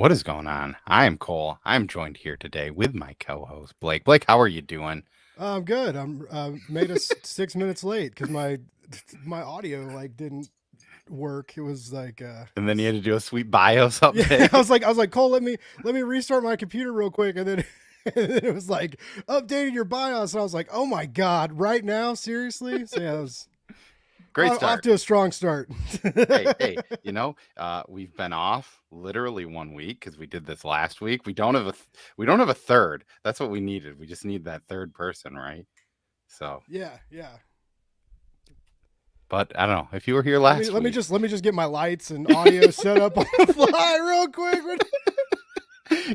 What is going on? I am Cole. I'm joined here today with my co-host Blake. Blake, how are you doing? I'm good. I'm made us 6 minutes late because my audio like didn't work. It was like And then you had to do a sweet BIOS yeah. I update. was like Cole, let me restart my computer real quick, and then and then it was like updating your BIOS, and I was like, oh my god, right now, seriously? So yeah, it was Great off start. to a strong start. Hey, we've been off literally 1 week because we did this last week. We don't have a third. That's what we needed. We just need that third person, right? So, Yeah. but I don't know. If you were here Let me last let me week, just let me just get my lights and audio set up on the fly real quick.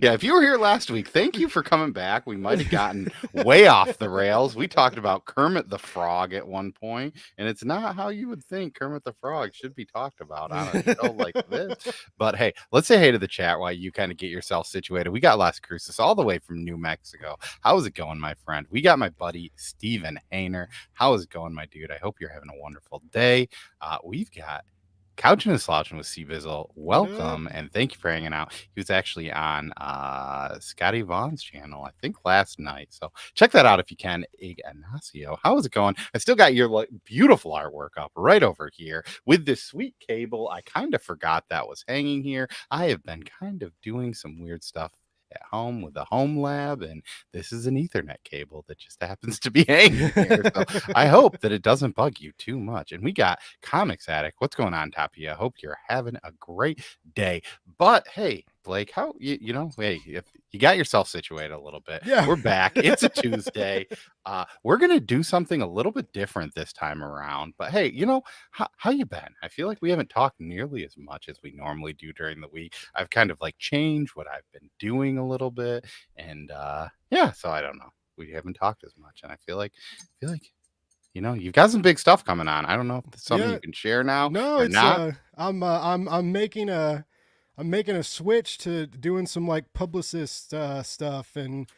yeah, if you were here last week, thank you for coming back. We might have gotten way off the rails. We talked about Kermit the Frog at one point, and it's not how you would think Kermit the Frog should be talked about on a show like this. But hey, let's say hey to the chat while you kind of get yourself situated. We got Las Cruces all the way from New Mexico. How is it going, my friend? We got my buddy Steven Hayner. How is it going, my dude? I hope you're having a wonderful day. We've got Couching and Slouching with C Bizzle. What up? Welcome and thank you for hanging out. He was actually on Scotty Vaughn's channel, I think last night. So check that out if you can. Ignacio, how is it going? I still got your beautiful artwork up right over here with this sweet cable. I kind of forgot that was hanging here. I have been kind of doing some weird stuff at home with the home lab, and this is an Ethernet cable that just happens to be hanging here. So I hope that it doesn't bug you too much. And we got Comics Addict. What's going on, Tapia? I hope you're having a great day. But hey, Blake, how hey, if you got yourself situated a little bit, Yeah. we're back. It's a Tuesday. We're gonna do something a little bit different this time around. But hey, how you been? I feel like we haven't talked nearly as much as we normally do during the week. I've kind of like changed what I've been doing a little bit, and yeah, so I don't know. We haven't talked as much, and I feel like you've got some big stuff coming on. I don't know if it's something Yeah. you can share now No, or it's not. I'm making a switch to doing some like publicist stuff, and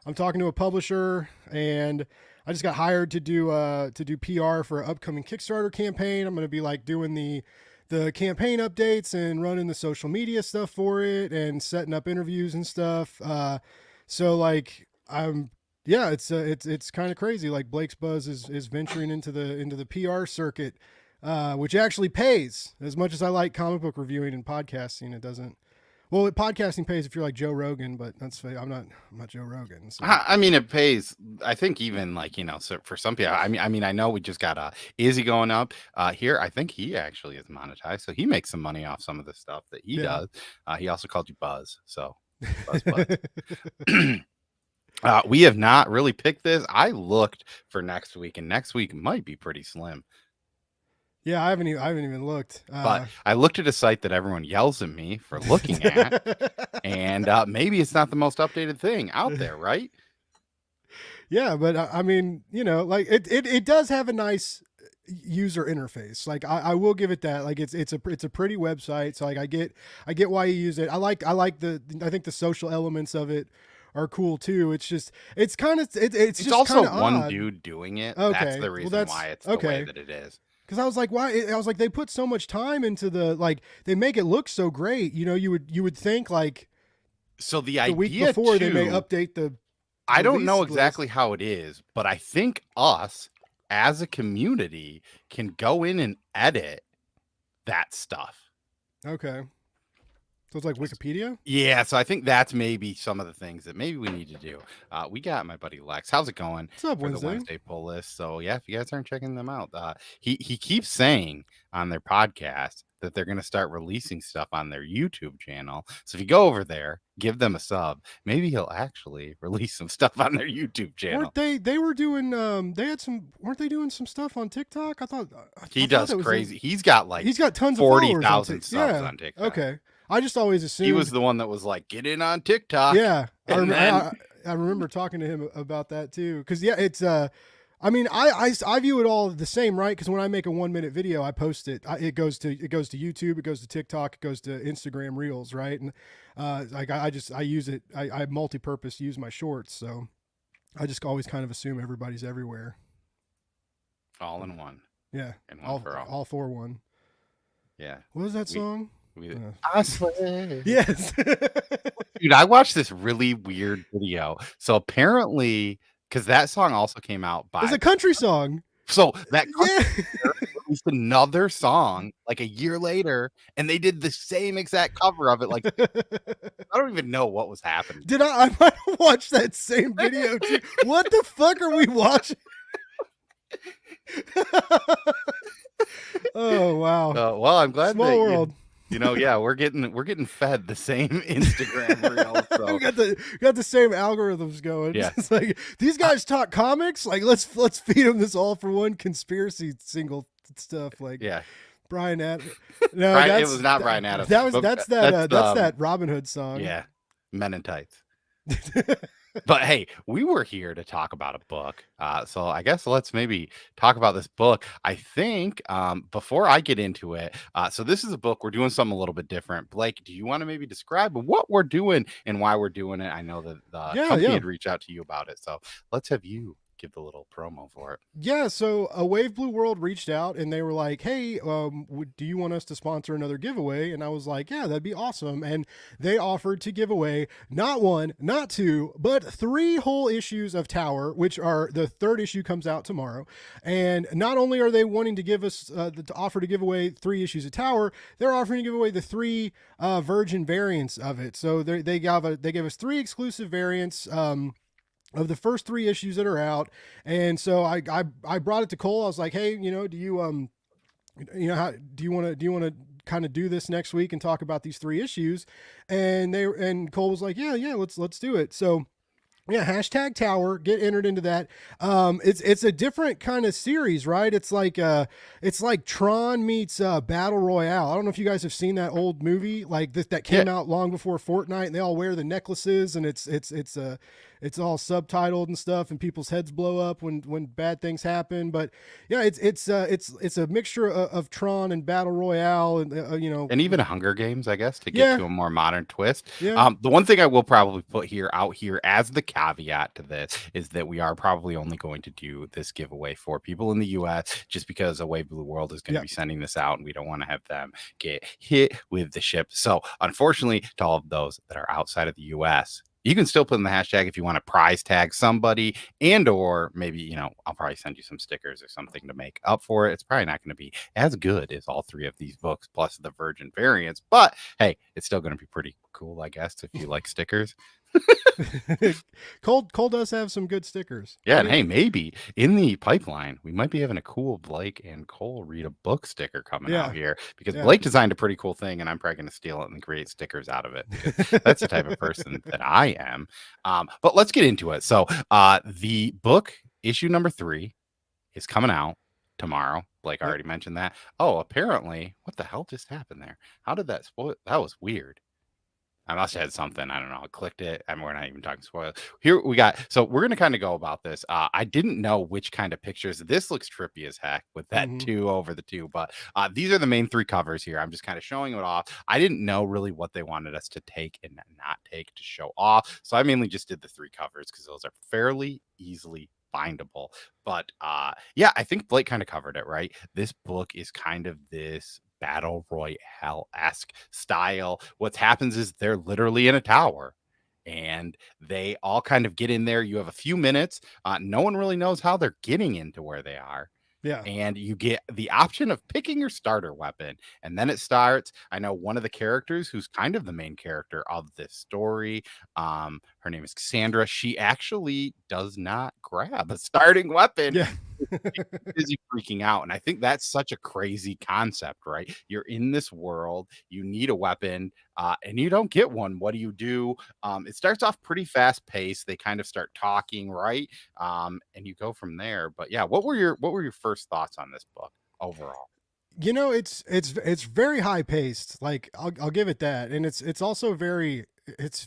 I'm talking to a publisher, and I just got hired to do PR for an upcoming Kickstarter campaign. I'm going to be like doing the campaign updates and running the social media stuff for it and setting up interviews and stuff. So like I'm yeah, it's kind of crazy. Like Blake's Buzz is venturing into the PR circuit, which actually pays. As much as I like comic book reviewing and podcasting, it doesn't. Well, podcasting pays if you're like Joe Rogan, but that's I'm not Joe Rogan. So I mean, it pays. I think even like so for some people. I know we just got Izzy going up here. I think he actually is monetized, so he makes some money off some of the stuff that he yeah. does. He also called you Buzz, so Buzz. We have not really picked this. I looked for next week, and next week might be pretty slim. Yeah, I haven't even looked. But I looked at a site that everyone yells at me for looking at, and maybe it's not the most updated thing out there, right? Yeah, but I mean, like it does have a nice user interface. Like I will give it that. Like it's a pretty website. So like I get why you use it. I think the social elements of it are cool too. It's just it's It's just also kind of one odd. dude doing it. That's Okay, the well reason that's why it's the way okay. that it is. Because I was like, why? I was like, they put so much time into the like they make it look so great. You would think like So the the week idea before they may too, update the I don't know release list. exactly how it is, but I think us as a community can go in and edit that stuff. Okay. So it's like Wikipedia? Yeah, so I think that's maybe some of the things that maybe we need to do. We got my buddy Lex. How's it going What's up, for the Wednesday? Wednesday pull list? So yeah, if you guys aren't checking them out, he keeps saying on their podcast that they're going to start releasing stuff on their YouTube channel. So if you go over there, give them a sub, maybe he'll actually release some stuff on their YouTube channel. They were doing they had some weren't they doing some stuff on TikTok? He I thought does that was crazy. He's got like he's got tons of followers on 40,000 TikTok. subs Yeah. on TikTok. Okay. I just always He was assumed the one that was like, get in on TikTok. yeah. And then I remember talking to him about that too. Cause yeah, it's I mean, I view it all the same, right? Because when I make a 1 minute video, I post it. It goes to YouTube, it goes to TikTok, it goes to Instagram Reels, right? And like I use it. I multi-purpose use my shorts, so I just always kind of assume everybody's everywhere. all in one Yeah, and one for all. all for one. Yeah. What was that We song? Uh, I swear. yes. Dude, I watched this really weird video. So apparently, because that song also came out It's by a country song. so that Yeah. released another song like a year later, and they did the same exact cover of it. Like I don't even know what was happening. Did I might have watched that same video too. What the fuck are we watching? Oh wow. Well, I'm glad Small that world. yeah, we're getting fed the same Instagram reels. So We got the same algorithms going. Yeah. It's like these guys talk comics. Like let's feed them this all for one conspiracy single stuff. Like yeah, Brian Adams. No, Brian, it was not Brian Adams. but that's that Robin Hood song. Yeah, Men in Tights. But hey, we were here to talk about a book. So I guess let's maybe talk about this book. I think before I get into it, so this is a book. We're doing something a little bit different. Blake, do you want to maybe describe what we're doing and why we're doing it? I know that the company had reached out to you about it. So let's have you give the little promo for it. Yeah, so a Wave Blue World reached out and they were like, "Hey, do you want us to sponsor another giveaway?" And I was like, "Yeah, that'd be awesome." And they offered to give away not one, not two, but 3 whole issues of Tower, which are the 3rd issue comes out tomorrow. And not only are they wanting to give us to offer to give away 3 issues of Tower, they're offering to give away the 3 Virgin variants of it. So they gave us 3 exclusive variants. Of the first 3 issues that are out. And so I brought it to Cole. I was like, "Hey, do you how do you want to kind of do this next week and talk about these 3 issues?" And Cole was like, "Yeah, let's do it." So yeah, hashtag Tower, get entered into that. It's a different kind of series, right? It's like Tron meets Battle Royale. I don't know if you guys have seen that old movie like this that came out long before Fortnite, and they all wear the necklaces, and it's all subtitled and stuff, and people's heads blow up when bad things happen. But yeah, it's a mixture of Tron and Battle Royale, and and even Hunger Games, I guess, to get to a more modern twist. Yeah. The one thing I will probably put out here as the caveat to this is that we are probably only going to do this giveaway for people in the US, just because Away Blue World is going to be sending this out, and we don't want to have them get hit with the ship. So unfortunately, to all of those that are outside of the US, you can still put in the hashtag if you want to prize tag somebody, and or maybe, I'll probably send you some stickers or something to make up for it. It's probably not going to be as good as all 3 of these books plus the Virgin variants, but hey, it's still going to be pretty cool, I guess, if you like stickers. Cole does have some good stickers. Yeah, and hey, maybe in the pipeline we might be having a cool Blake and Cole read a book sticker coming out here, because Blake designed a pretty cool thing, and I'm probably going to steal it and create stickers out of it, because that's the type of person that I am. But let's get into it. So the book issue number 3 is coming out tomorrow. Blake already mentioned that. Oh, apparently, what the hell just happened there? How did that spoil? That was weird. I must have had something. I don't know. I clicked it, and we're not even talking spoilers. Here we got. So we're going to kind of go about this. I didn't know which kind of pictures. This looks trippy as heck with that 2 over the 2. But these are the main 3 covers here. I'm just kind of showing it off. I didn't know really what they wanted us to take and not take to show off. So I mainly just did the 3 covers because those are fairly easily findable. But yeah, I think Blake kind of covered it, right? This book is kind of this Battle Royale-esque style. What happens is they're literally in a tower, and they all kind of get in there. You have a few minutes. No one really knows how they're getting into where they are. Yeah. And you get the option of picking your starter weapon, and then it starts. I know one of the characters who's kind of the main character of this story. Her name is Cassandra. She actually does not grab a starting weapon. Yeah. Busy freaking out. And I think that's such a crazy concept, right? You're in this world, you need a weapon, and you don't get one. What do you do? It starts off pretty fast paced. They kind of start talking, right? And you go from there. But yeah, what were your first thoughts on this book overall? It's very high paced. Like I'll give it that. And it's also very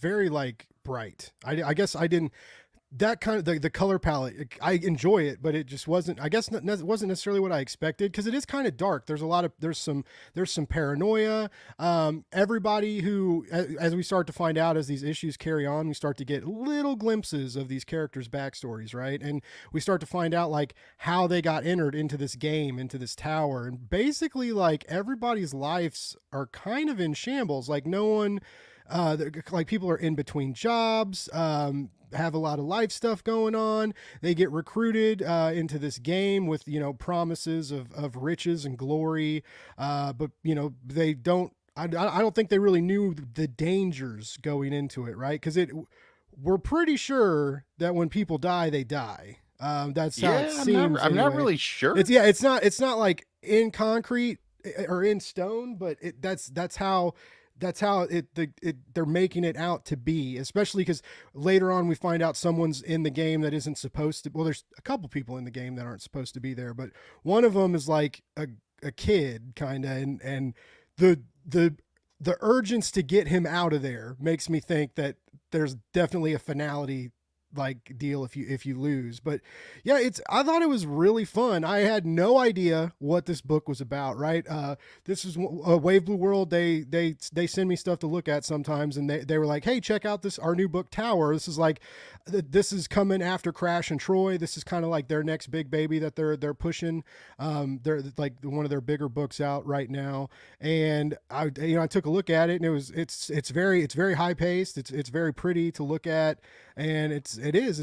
like bright. I guess I didn't that kind of the color palette, I enjoy it, but it just wasn't, I guess it wasn't necessarily what I expected, because it is kind of dark. There's a lot of there's some paranoia. Everybody who, as we start to find out, as these issues carry on, we start to get little glimpses of these characters' backstories, right? And we start to find out like how they got entered into this game, into this tower, and basically like everybody's lives are kind of in shambles. Like no one, like people are in between jobs, have a lot of life stuff going on. They get recruited into this game with, you know, promises of riches and glory, but you know they don't. I don't think they really knew the dangers going into it, right? Because we're pretty sure that when people die, they die. That's how it Yeah, seems. I'm not Anyway, really sure. it's not like in concrete or in stone, but that's how they're making it out to be, especially because later on we find out someone's in the game that isn't supposed to. Well, there's a couple people in the game that aren't supposed to be there, but one of them is like a kid kind of, and the the the urgence to get him out of there makes me think that there's definitely a finality like deal if you lose. But yeah, it's, I thought it was really fun. I had no idea what this book was about, right? This is Wave Blue World. They send me stuff to look at sometimes, and they were like, hey, check out this our new book Tower. This is like, this is coming after Crash and Troy. This is kind of like their next big baby that they're pushing. They're like one of their bigger books out right now. And I took a look at it, and it's very high paced. It's very pretty to look at, and it's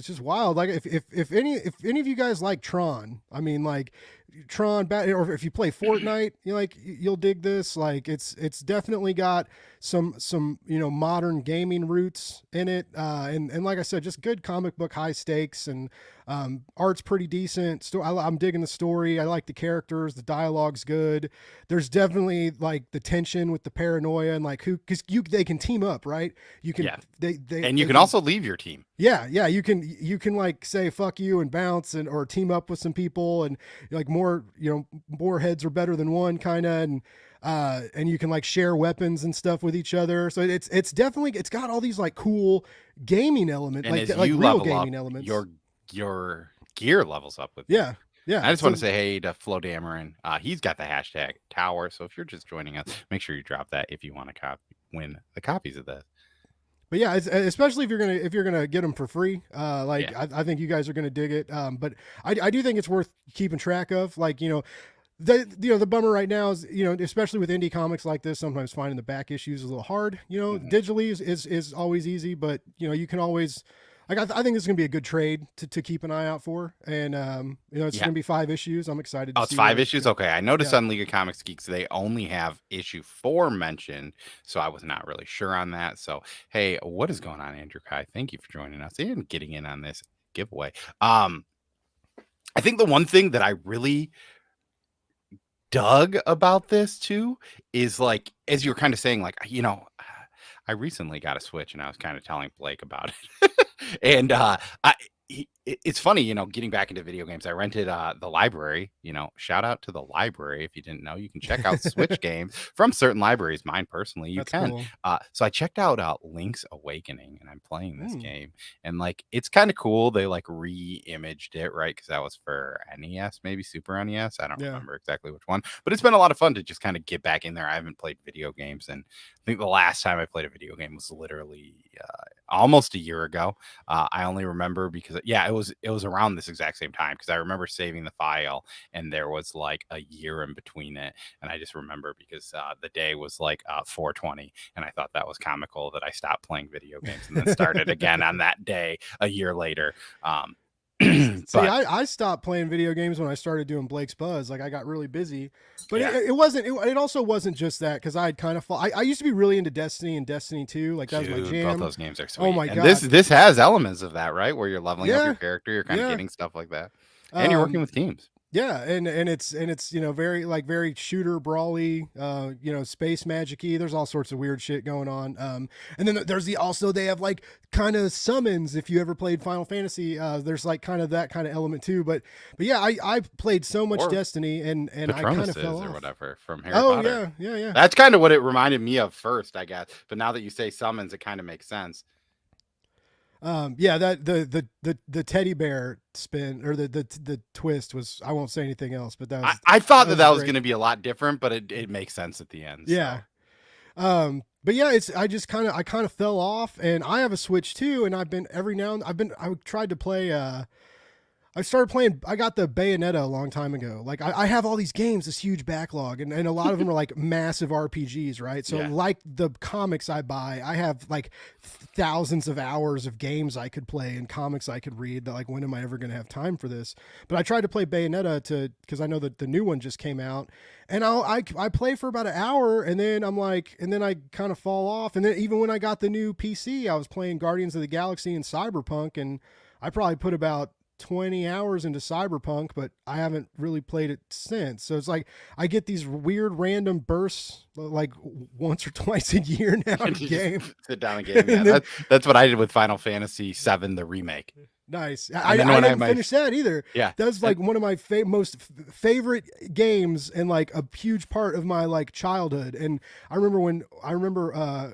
just wild. Like if any of you guys like Tron, I mean, like Tron, or if you play Fortnite, you'll dig this. Like it's definitely got some modern gaming roots in it, and like I said, just good comic book high stakes, and art's pretty decent. I'm digging the story. I like the characters. The dialogue's good. There's definitely like the tension with the paranoia, and like because they can team up, right? You can, Yeah. they And you they can also leave your team. yeah, you can like say fuck you and bounce, and or team up with some people, and like more heads are better than one kind of, and you can like share weapons and stuff with each other. So it's definitely, it's got all these like cool gaming elements, And like as like you real level up, gaming elements. your gear levels up with you. Yeah, yeah. I just So, want to say hey to Flo Dameron. He's got the hashtag Tower. So if you're just joining us, make sure you drop that if you want to win the copies of this. but yeah, especially if you're gonna get them for free, Yeah. I think you guys are gonna dig it. But I do think it's worth keeping track of. Like the bummer right now is, especially with indie comics like this, sometimes finding the back issues is a little hard. Digitally is always easy, but you can always, like, I think this is gonna be a good trade to keep an eye out for. And it's Yeah. gonna be 5 issues. I'm excited to Oh, see it's 5 where issues? Okay. I noticed Yeah. on League of Comics Geeks they only have issue 4 mentioned, so I was not really sure on that. So, hey, what is going on, Andrew Kai? Thank you for joining us and getting in on this giveaway. I think the one thing that I really dug about this too is, like, as you were kind of saying, like, I recently got a Switch, and I was kind of telling Blake about it. And it's funny, getting back into video games. I rented the library. Shout out to the library. If you didn't know, you can check out Switch games from certain libraries. Mine personally, you That's can. cool. So I checked out Link's Awakening, and I'm playing this Hmm. game, and like it's kind of cool. They like re-imaged it, right? Because that was for NES, maybe Super NES. I don't Yeah. remember exactly which one, but it's been a lot of fun to just kind of get back in there. I haven't played video games, and I think the last time I played a video game was literally almost a year ago. I only remember because it was around this exact same time, because I remember saving the file, and there was like a year in between it, and I just remember because the day was like 420, and I thought that was comical that I stopped playing video games and then started again on that day a year later. See, But I stopped playing video games when I started doing Blake's Buzz. Like I got really busy, but Yeah. it also wasn't just that, because I had kind of I used to be really into Destiny and Destiny 2. Like that was my dude, both jam. those games are sweet. Oh my And God. this has elements of that, right? Where you're leveling up Yeah. your character, you're kind of Yeah. getting stuff like that, and you're working Um, with teams. Yeah, and it's very like very shooter brawly, space magic-y. There's all sorts of weird shit going on. And then there's they have like kind of summons. If you ever played Final Fantasy, there's like kind of that kind of element too. But yeah, I played so much Or Destiny, and I kind of Patronuses fell or off. whatever from Harry Oh Potter. yeah. That's kind of what it reminded me of first, I guess. But now that you say summons, it kind of makes sense. Yeah, that the teddy bear spin or the twist was. I won't say anything else, but I thought that that was that was great. going to be a lot different, but it makes sense at the end. Yeah. So But yeah, it's I kind of fell off, and I have a Switch too, and I've been every now and I tried to play. I started playing. I got the Bayonetta a long time ago. Like I have all these games, this huge backlog, and a lot of them are like massive RPGs, right? So Yeah. like the comics I buy, I have like thousands of hours of games I could play and comics I could read. That like when am I ever going to have time for this? But I tried to play Bayonetta because I know that the new one just came out, and I play for about an hour, and then I'm like, and then I kind of fall off, and then even when I got the new PC, I was playing Guardians of the Galaxy and Cyberpunk, and I probably put about 20 hours into Cyberpunk, but I haven't really played it since. So it's like I get these weird random bursts like once or twice a year now in a And you just game. sit down and game. Yeah, And then, that's what I did with Final Fantasy VII, the remake. nice. And then I when I had didn't my finish that either. yeah, That was like one of my most favorite games and like a huge part of my like childhood. And I remember when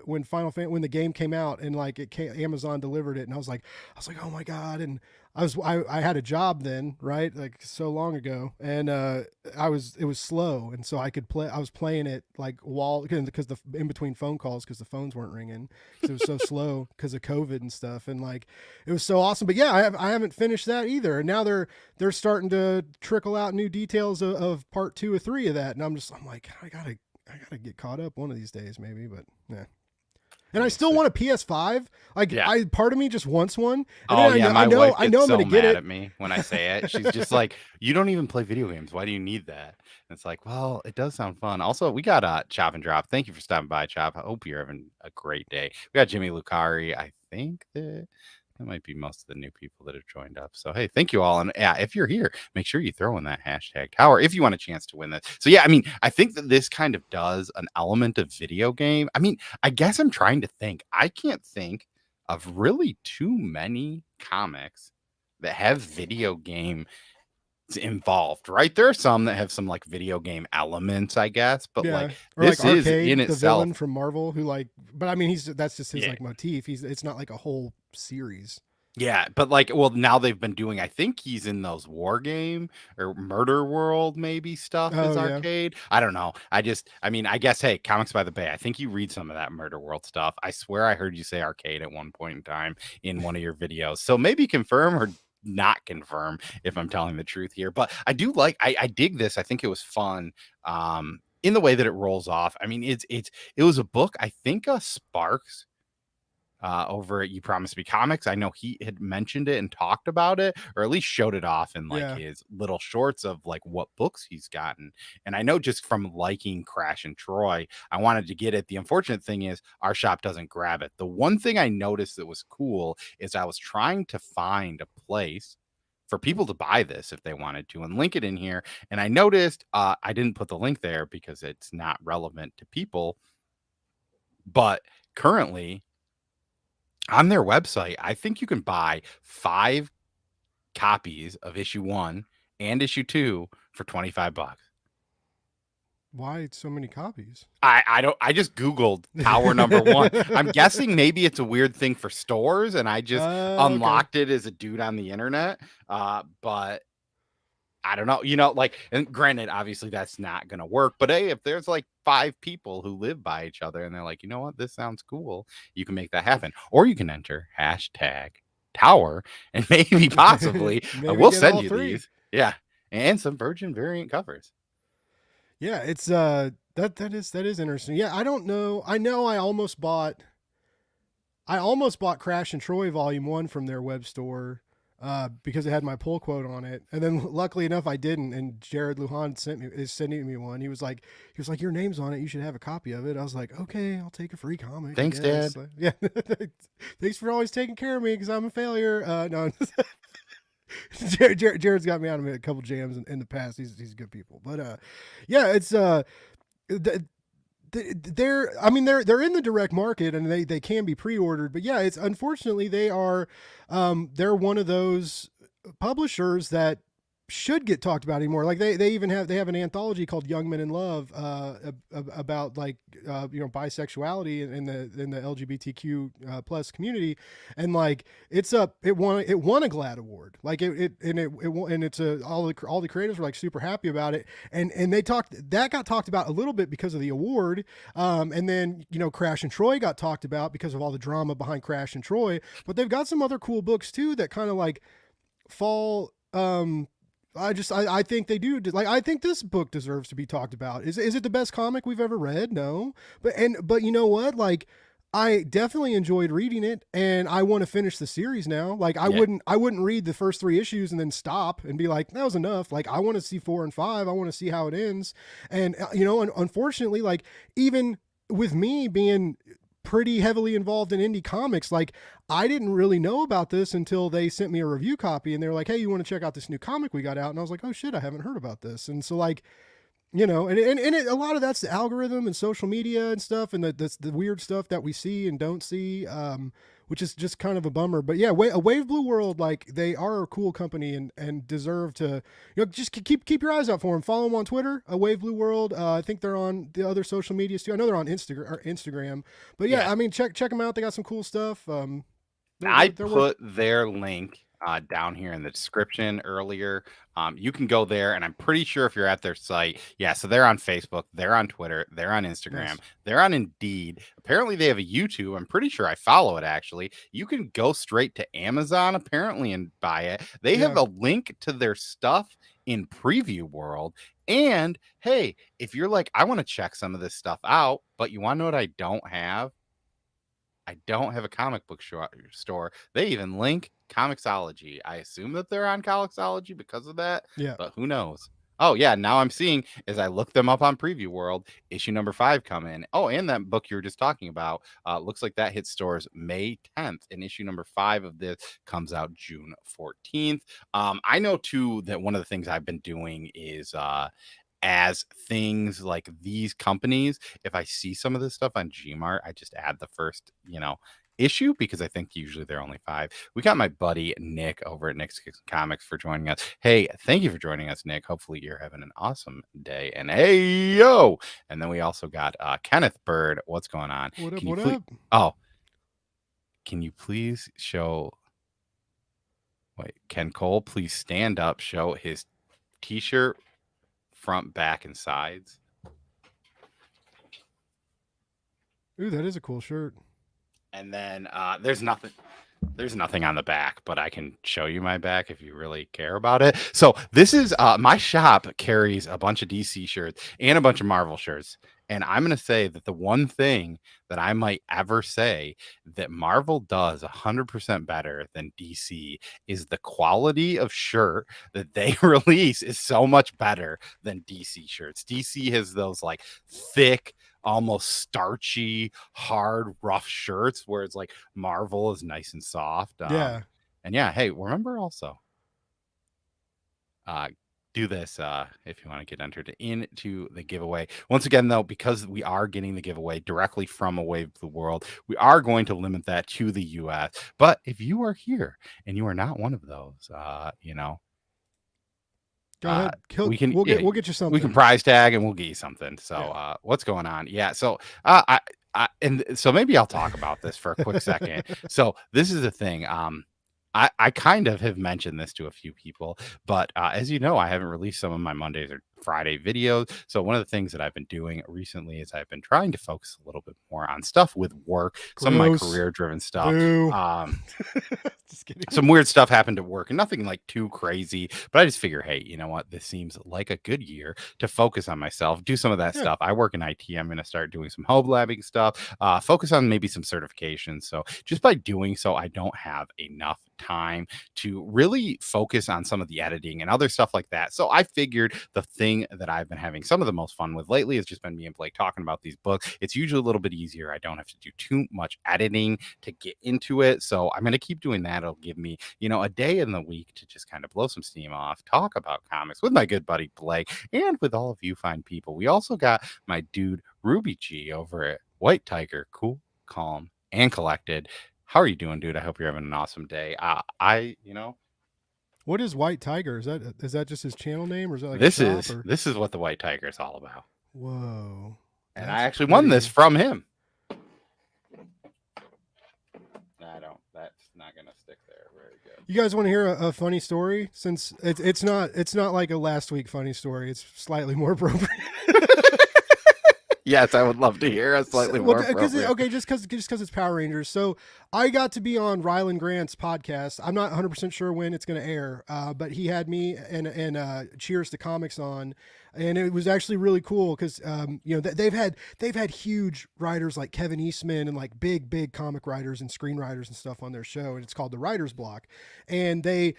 when the game came out and like Amazon delivered it, and I was like, oh my god. And I had a job then, right? Like so long ago. And it was slow. And so I was playing it like because the in between phone calls, because the phones weren't ringing. Because it was so slow because of COVID and stuff. And like, it was so awesome. But yeah, I haven't finished that either. And now they're starting to trickle out new details of part 2 or 3 of that. And I'm like, I gotta get caught up one of these days, maybe, but yeah. And I still want a PS5. Like yeah. part of me just wants one. And Oh then yeah, my wife I gets know I'm so gonna get mad it. at me when I say it. She's just like, "You don't even play video games. Why do you need that?" And it's like, well, it does sound fun. Also, we got Chop and Drop. Thank you for stopping by, Chop. I hope you're having a great day. We got Jimmy Lucari. I think that might be most of the new people that have joined up. So hey, thank you all. And yeah, if you're here, make sure you throw in that hashtag tower if you want a chance to win this. So yeah, I mean, I think that this kind of does an element of video game. I mean, I guess I'm trying to think. I can't think of really too many comics that have video game involved, right? There are some that have some like video game elements, I guess, but Yeah, like or like this is Arcade, in the itself. villain from Marvel, who like, but I mean, that's just his Yeah. like motif. It's not like a whole series. Yeah, but like, well, now they've been doing. I think he's in those War Game or Murder World, maybe stuff is Oh yeah, Arcade. I don't know. I mean, I guess, hey, Comics by the Bay. I think you read some of that Murder World stuff. I swear I heard you say Arcade at one point in time in one of your videos. So maybe confirm or not confirm if I'm telling the truth here. But I do like. I dig this. I think it was fun. In the way that it rolls off. I mean, it was a book. I think Sparks over at You Promised Me Comics. I know he had mentioned it and talked about it, or at least showed it off in like yeah. his little shorts of like what books he's gotten. And I know just from liking Crash and Troy, I wanted to get it. The unfortunate thing is our shop doesn't grab it. The one thing I noticed that was cool is I was trying to find a place for people to buy this if they wanted to and link it in here. And I noticed I didn't put the link there because it's not relevant to people. But currently, on their website, I think you can buy 5 copies of issue 1 and issue 2 for $25. Why so many copies? I just Googled Tower number 1. I'm guessing maybe it's a weird thing for stores and I just Okay. unlocked it as a dude on the internet. But I don't know, like, and granted, obviously that's not going to work, but hey, if there's like 5 people who live by each other and they're like, you know what, this sounds cool, you can make that happen. Or you can enter hashtag tower and maybe possibly Maybe we'll get send all you 3. these. Yeah. And some Virgin variant covers. Yeah, it's that is interesting. Yeah, I don't know. I know I almost bought Crash and Troy Volume 1 from their web store because it had my pull quote on it. And then luckily enough I didn't, and Jared Lujan is sending me one. He was like your name's on it, you should have a copy of it. I was like, okay, I'll take a free comic. Thanks, Dad. Yeah. Thanks for always taking care of me because I'm a failure. No. Jared's got me out of a couple jams in the past. He's good people, but yeah, it's they're in the direct market and they can be pre-ordered, but yeah, it's unfortunately they're one of those publishers that should get talked about anymore. Like they even have an anthology called Young Men in Love, about like bisexuality in the LGBTQ plus community, and like it won a GLAAD award. Like it's all the creators were like super happy about it, and they got talked about a little bit because of the award, and then Crash and Troy got talked about because of all the drama behind Crash and Troy, but they've got some other cool books too that kind of like fall. I think they do. Like, I think this book deserves to be talked about. Is it the best comic we've ever read? No, but you know what? Like, I definitely enjoyed reading it, and I want to finish the series now. Like, I wouldn't read the first 3 issues and then stop and be like, that was enough. Like, I want to see 4 and 5. I want to see how it ends. And unfortunately, like, even with me being pretty heavily involved in indie comics, like I didn't really know about this until they sent me a review copy, and they were like, hey, you want to check out this new comic we got out? And I was like, oh shit, I haven't heard about this. And so like, a lot of that's the algorithm and social media and stuff, and the weird stuff that we see and don't see, which is just kind of a bummer. But yeah, a Wave Blue World, like they are a cool company and deserve to, just keep your eyes out for them. Follow them on Twitter, a Wave Blue World. I think they're on the other social medias too. I know they're on Instagram. But yeah, I mean, check them out. They got some cool stuff. I put their link down here in the description earlier. You can go there, and I'm pretty sure if you're at their site, so they're on Facebook, they're on Twitter, they're on Instagram, nice. They're on Indeed. Apparently they have a YouTube. I'm pretty sure I follow it, actually. You can go straight to Amazon apparently and buy it. They have a link to their stuff in Preview World. And hey, if you're like, I want to check some of this stuff out, but you want to know what I don't have? I don't have a comic book store. They even link Comixology. I assume that they're on Comixology because of that. Yeah. But who knows? Oh, yeah. Now I'm seeing, as I look them up on Preview World, issue number 5 come in. Oh, and that book you were just talking about, looks like that hits stores May 10th. And issue number 5 of this comes out June 14th. I know, too, that one of the things I've been doing is as things like these companies, if I see some of this stuff on Gmart, I just add the first, issue, because I think usually they're only 5. We got my buddy Nick over at Nick's Comics for joining us. Hey, thank you for joining us, Nick. Hopefully you're having an awesome day. And hey, yo! And then we also got Kenneth Bird. What's going on? What up? Oh, can you please show... Wait, Ken Cole, please stand up, show his t-shirt front, back, and sides. Ooh, that is a cool shirt. And then there's nothing on the back, but I can show you my back if you really care about it. So this is my shop carries a bunch of DC shirts and a bunch of Marvel shirts. And I'm going to say that the one thing that I might ever say that Marvel does 100% better than DC is the quality of shirt that they release is so much better than DC shirts. DC has those like thick, almost starchy, hard, rough shirts, where it's like Marvel is nice and soft. And hey, remember also do this if you want to get entered into the giveaway. Once again, though, because we are getting the giveaway directly from A Wave Blue World, we are going to limit that to the US. But if you are here and you are not one of those, go ahead. We'll get you something. We can prize tag and we'll get you something. So what's going on? Yeah. So and so maybe I'll talk about this for a quick second. So this is the thing. I kind of have mentioned this to a few people, but as you know, I haven't released some of my Mondays or Friday videos. So one of the things that I've been doing recently is I've been trying to focus a little bit more on stuff with work, some of my career driven stuff. Just kidding. Some weird stuff happened at work and nothing like too crazy, but I just figure, hey, you know what? This seems like a good year to focus on myself, do some of that stuff. I work in IT. I'm going to start doing some home labbing stuff, focus on maybe some certifications. So just by doing so, I don't have enough time to really focus on some of the editing and other stuff like that. So I figured the thing that I've been having some of the most fun with lately has just been me and Blake talking about these books. It's usually a little bit easier. I don't have to do too much editing to get into it. So I'm going to keep doing that. It'll give me, a day in the week to just kind of blow some steam off, talk about comics with my good buddy Blake and with all of you fine people. We also got my dude Ruby G over at White Tiger, cool, calm, and collected. How are you doing, dude? I hope you're having an awesome day. What is White Tiger? Is that just his channel name, or is that like a shop? Or This is what the White Tiger is all about. whoa! And That's I actually won this pretty. from him. I don't. That's not gonna stick there. Very good. You guys want to hear a funny story? Since it's not like a last week funny story. It's slightly more appropriate. Yes, I would love to hear a slightly more appropriate. Okay, just because it's Power Rangers. So I got to be on Ryland Grant's podcast. I'm not 100% sure when it's going to air, but he had me and Cheers to Comics on, and it was actually really cool because they've had huge writers like Kevin Eastman and like big comic writers and screenwriters and stuff on their show, and it's called the Writers Block, and they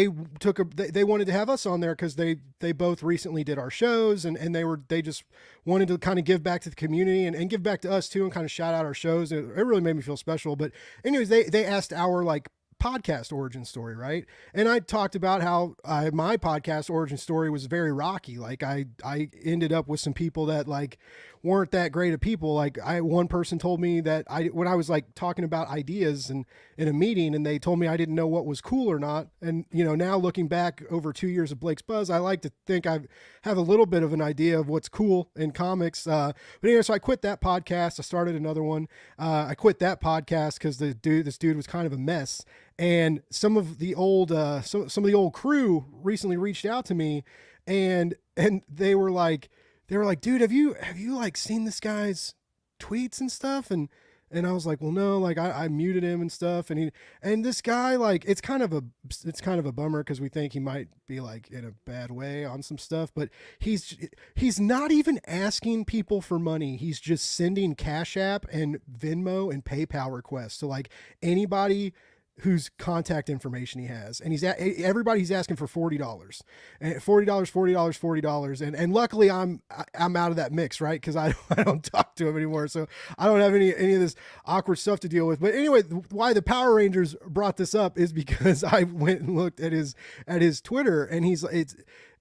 wanted to have us on there because they both recently did our shows, and they just wanted to kind of give back to the community and give back to us too, and kind of shout out our shows. It really made me feel special. But anyways, they asked our like podcast origin story, right? And I talked about how my podcast origin story was very rocky. Like I ended up with some people that like weren't that great of people. Like one person told me that when I was like talking about ideas and in a meeting, and they told me I didn't know what was cool or not. And now looking back over 2 years of Blake's Buzz, I like to think I have a little bit of an idea of what's cool in comics. But anyway, so I quit that podcast. I started another one. I quit that podcast because this dude was kind of a mess. And some of the old some of the old crew recently reached out to me, and they were like, dude, have you like seen this guy's tweets and stuff? And I was like, well, no, like I muted him and stuff. And this guy, like, it's kind of a bummer because we think he might be like in a bad way on some stuff, but he's not even asking people for money. He's just sending Cash App and Venmo and PayPal requests to like anybody whose contact information he has, and he's asking for $40 and $40 and luckily I'm out of that mix, right? Because I don't talk to him anymore, so I don't have any of this awkward stuff to deal with. But anyway, why the Power Rangers brought this up is because I went and looked at his Twitter, and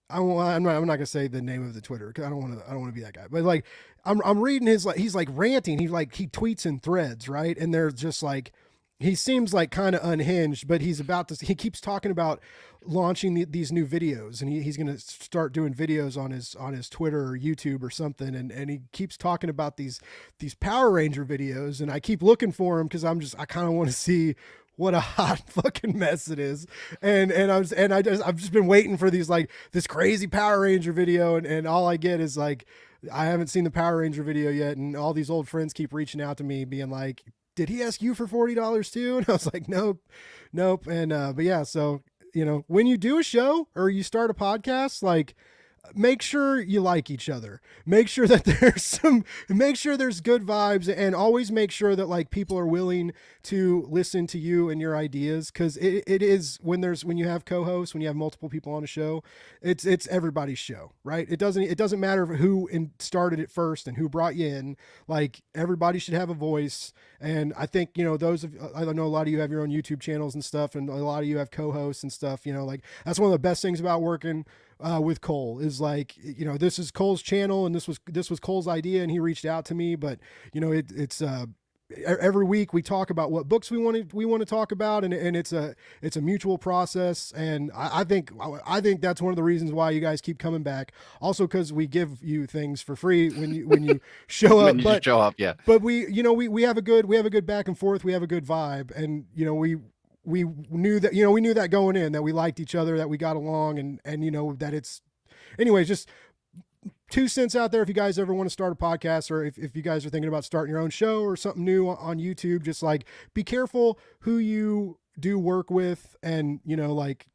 I'm not gonna say the name of the Twitter because I don't want to be that guy. But like I'm reading his, like, he's like ranting. He tweets in threads, right? And they're just like, he seems like kind of unhinged, but he keeps talking about launching these new videos, and he's going to start doing videos on his Twitter or YouTube or something. And he keeps talking about these Power Ranger videos, and I keep looking for him because I kind of want to see what a hot fucking mess it is. I've just been waiting for these, like, this crazy Power Ranger video. And all I get is like, I haven't seen the Power Ranger video yet. And all these old friends keep reaching out to me being like, did he ask you for $40 too? And I was like, nope. And, but yeah, so, when you do a show or you start a podcast, like, make sure you like each other. Make sure that make sure there's good vibes, and always make sure that like people are willing to listen to you and your ideas. Cause it is when you have co-hosts, when you have multiple people on a show, it's everybody's show, right? It doesn't matter who started it first and who brought you in. Like, everybody should have a voice. And I think, I know a lot of you have your own YouTube channels and stuff, and a lot of you have co-hosts and stuff, like that's one of the best things about working with Cole is like, this is Cole's channel, and this was Cole's idea, and he reached out to me. But it's every week we talk about what books we want to talk about, and it's a mutual process. And I think that's one of the reasons why you guys keep coming back. Also, because we give you things for free when you show up. Yeah. But we have a good back and forth. We have a good vibe, and we knew that going in, that we liked each other, that we got along, and that it's, anyways, just 2 cents out there. If you guys ever want to start a podcast, or if you guys are thinking about starting your own show or something new on YouTube, just like, be careful who you do work with, and like,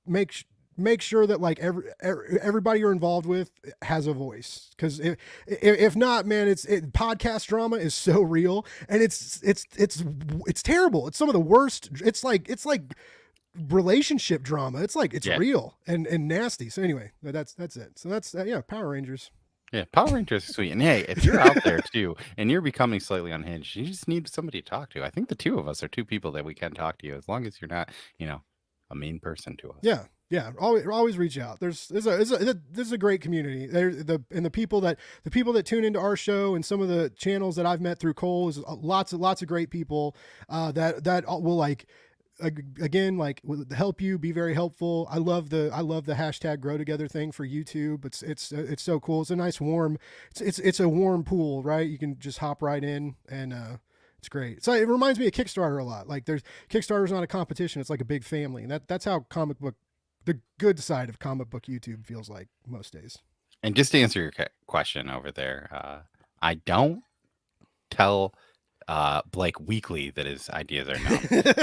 make sure that like everybody you're involved with has a voice. Because if not, man, podcast drama is so real, and it's terrible. It's some of the worst. It's like relationship drama. It's real and nasty. So anyway, that's it. So that's Power Rangers. Yeah, Power Rangers is sweet. And hey, if you're out there too, and you're becoming slightly unhinged, you just need somebody to talk to. I think the two of us are two people that we can talk to you, as long as you're not, a mean person to us. Yeah. Always reach out. There's a great community. The people that tune into our show, and some of the channels that I've met through Cole, is lots of great people that will like again, like help you be very helpful. I love the hashtag grow together thing for YouTube. It's so cool. It's a nice warm, it's a warm pool, right? You can just hop right in and it's great. So it reminds me of Kickstarter a lot. Like there's Kickstarter's not a competition. It's like a big family. And that's how the good side of comic book YouTube feels like most days. And just to answer your question over there, I don't tell Blake weekly that his ideas are dumb.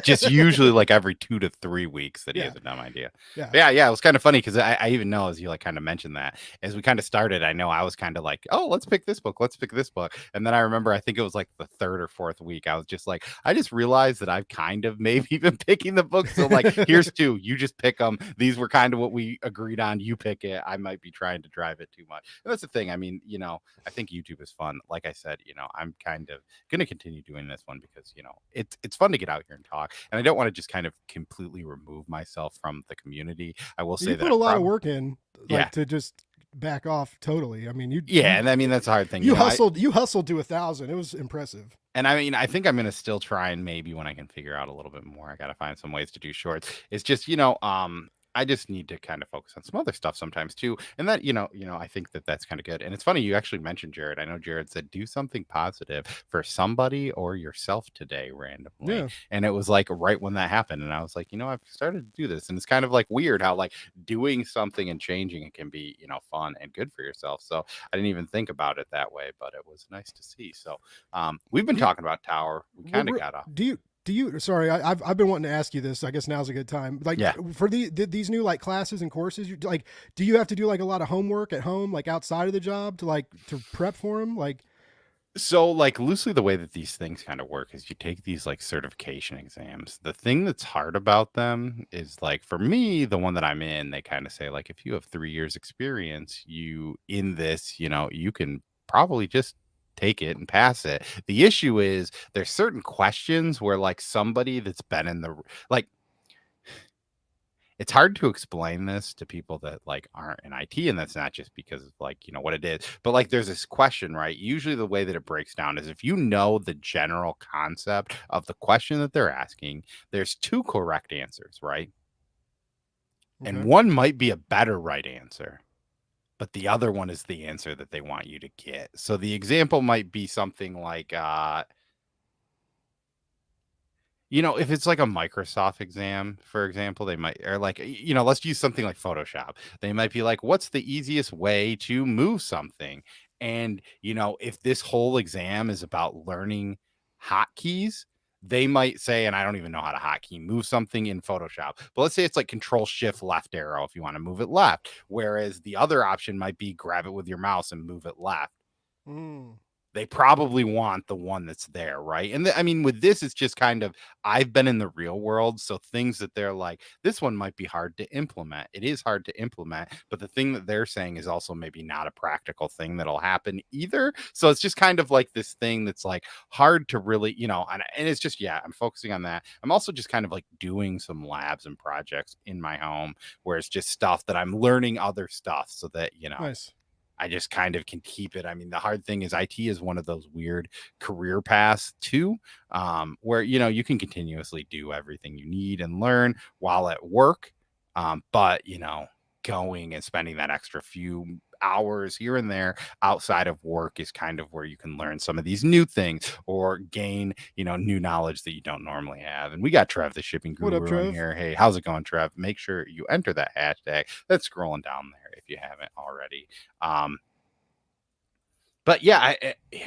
just usually like every 2 to 3 weeks that he has a dumb idea. Yeah. Yeah. It was kind of funny because I even know, as you like kind of mentioned that, as we kind of started, I know I was kind of like, oh, let's pick this book, and then I remember I think it was like the 3rd or 4th week, I was just like, I just realized that I've kind of maybe been picking the book. So like, here's 2, you just pick them. These were kind of what we agreed on. You pick it. I might be trying to drive it too much. And that's the thing. I mean, I think YouTube is fun. Like I said, I'm kind of gonna continue doing this one because it's fun to get out here and talk, and I don't want to just kind of completely remove myself from the community. I will say you that put a lot of work in, Yeah. to just back off totally. I mean, and I mean that's a hard thing. You hustled to 1,000. It was impressive. And I mean, I think I'm gonna still try, and maybe when I can figure out a little bit more, I gotta find some ways to do shorts. It's just, I just need to kind of focus on some other stuff sometimes too. And that, I think that that's kind of good. And it's funny you actually mentioned Jared. I know Jared said do something positive for somebody or yourself today randomly. Yeah. And it was like right when that happened. And I was like, I've started to do this. And it's kind of like weird how like doing something and changing it can be, fun and good for yourself. So I didn't even think about it that way, but it was nice to see. So we've been talking about Tower. We kind of got off. Do you sorry, I've been wanting to ask you this. I guess now's a good time. Like for these new like classes and courses, like do you have to do like a lot of homework at home, like outside of the job to prep for them? Like So like loosely the way that these things kind of work is you take these like certification exams. The thing that's hard about them is like for me, the one that I'm in, they kind of say like if you have 3 years experience, you in this, you can probably just take it and pass it. The issue is there's certain questions where like somebody that's been in the like it's hard to explain this to people that like aren't in IT, and that's not just because of like what it is, but like there's this question, right? Usually the way that it breaks down is if you know the general concept of the question that they're asking, there's 2 correct answers, right? okay. And one might be a better right answer, but the other one is the answer that they want you to get. So the example might be something like if it's like a Microsoft exam, for example, they might, or like, let's use something like Photoshop. They might be like, what's the easiest way to move something? And, if this whole exam is about learning hotkeys, they might say, and I don't even know how to hotkey, move something in Photoshop. But let's say it's like Control Shift left arrow if you want to move it left. Whereas the other option might be grab it with your mouse and move it left. They probably want the one that's there, right? And I mean, with this, it's just kind of, I've been in the real world, so things that they're like, this one might be hard to implement. It is hard to implement, but the thing that they're saying is also maybe not a practical thing that'll happen either. So it's just kind of like this thing that's like hard to really, and it's just, I'm focusing on that. I'm also just kind of like doing some labs and projects in my home where it's just stuff that I'm learning other stuff so that, Nice. I just kind of can keep it. I mean, the hard thing is IT is one of those weird career paths too, where, you can continuously do everything you need and learn while at work. But, going and spending that extra few hours here and there outside of work is kind of where you can learn some of these new things or gain, new knowledge that you don't normally have. And we got Trev, the shipping guru, What up, Trev? in here. Hey, how's it going, Trev? Make sure you enter that hashtag that's scrolling down there if you haven't already. But yeah,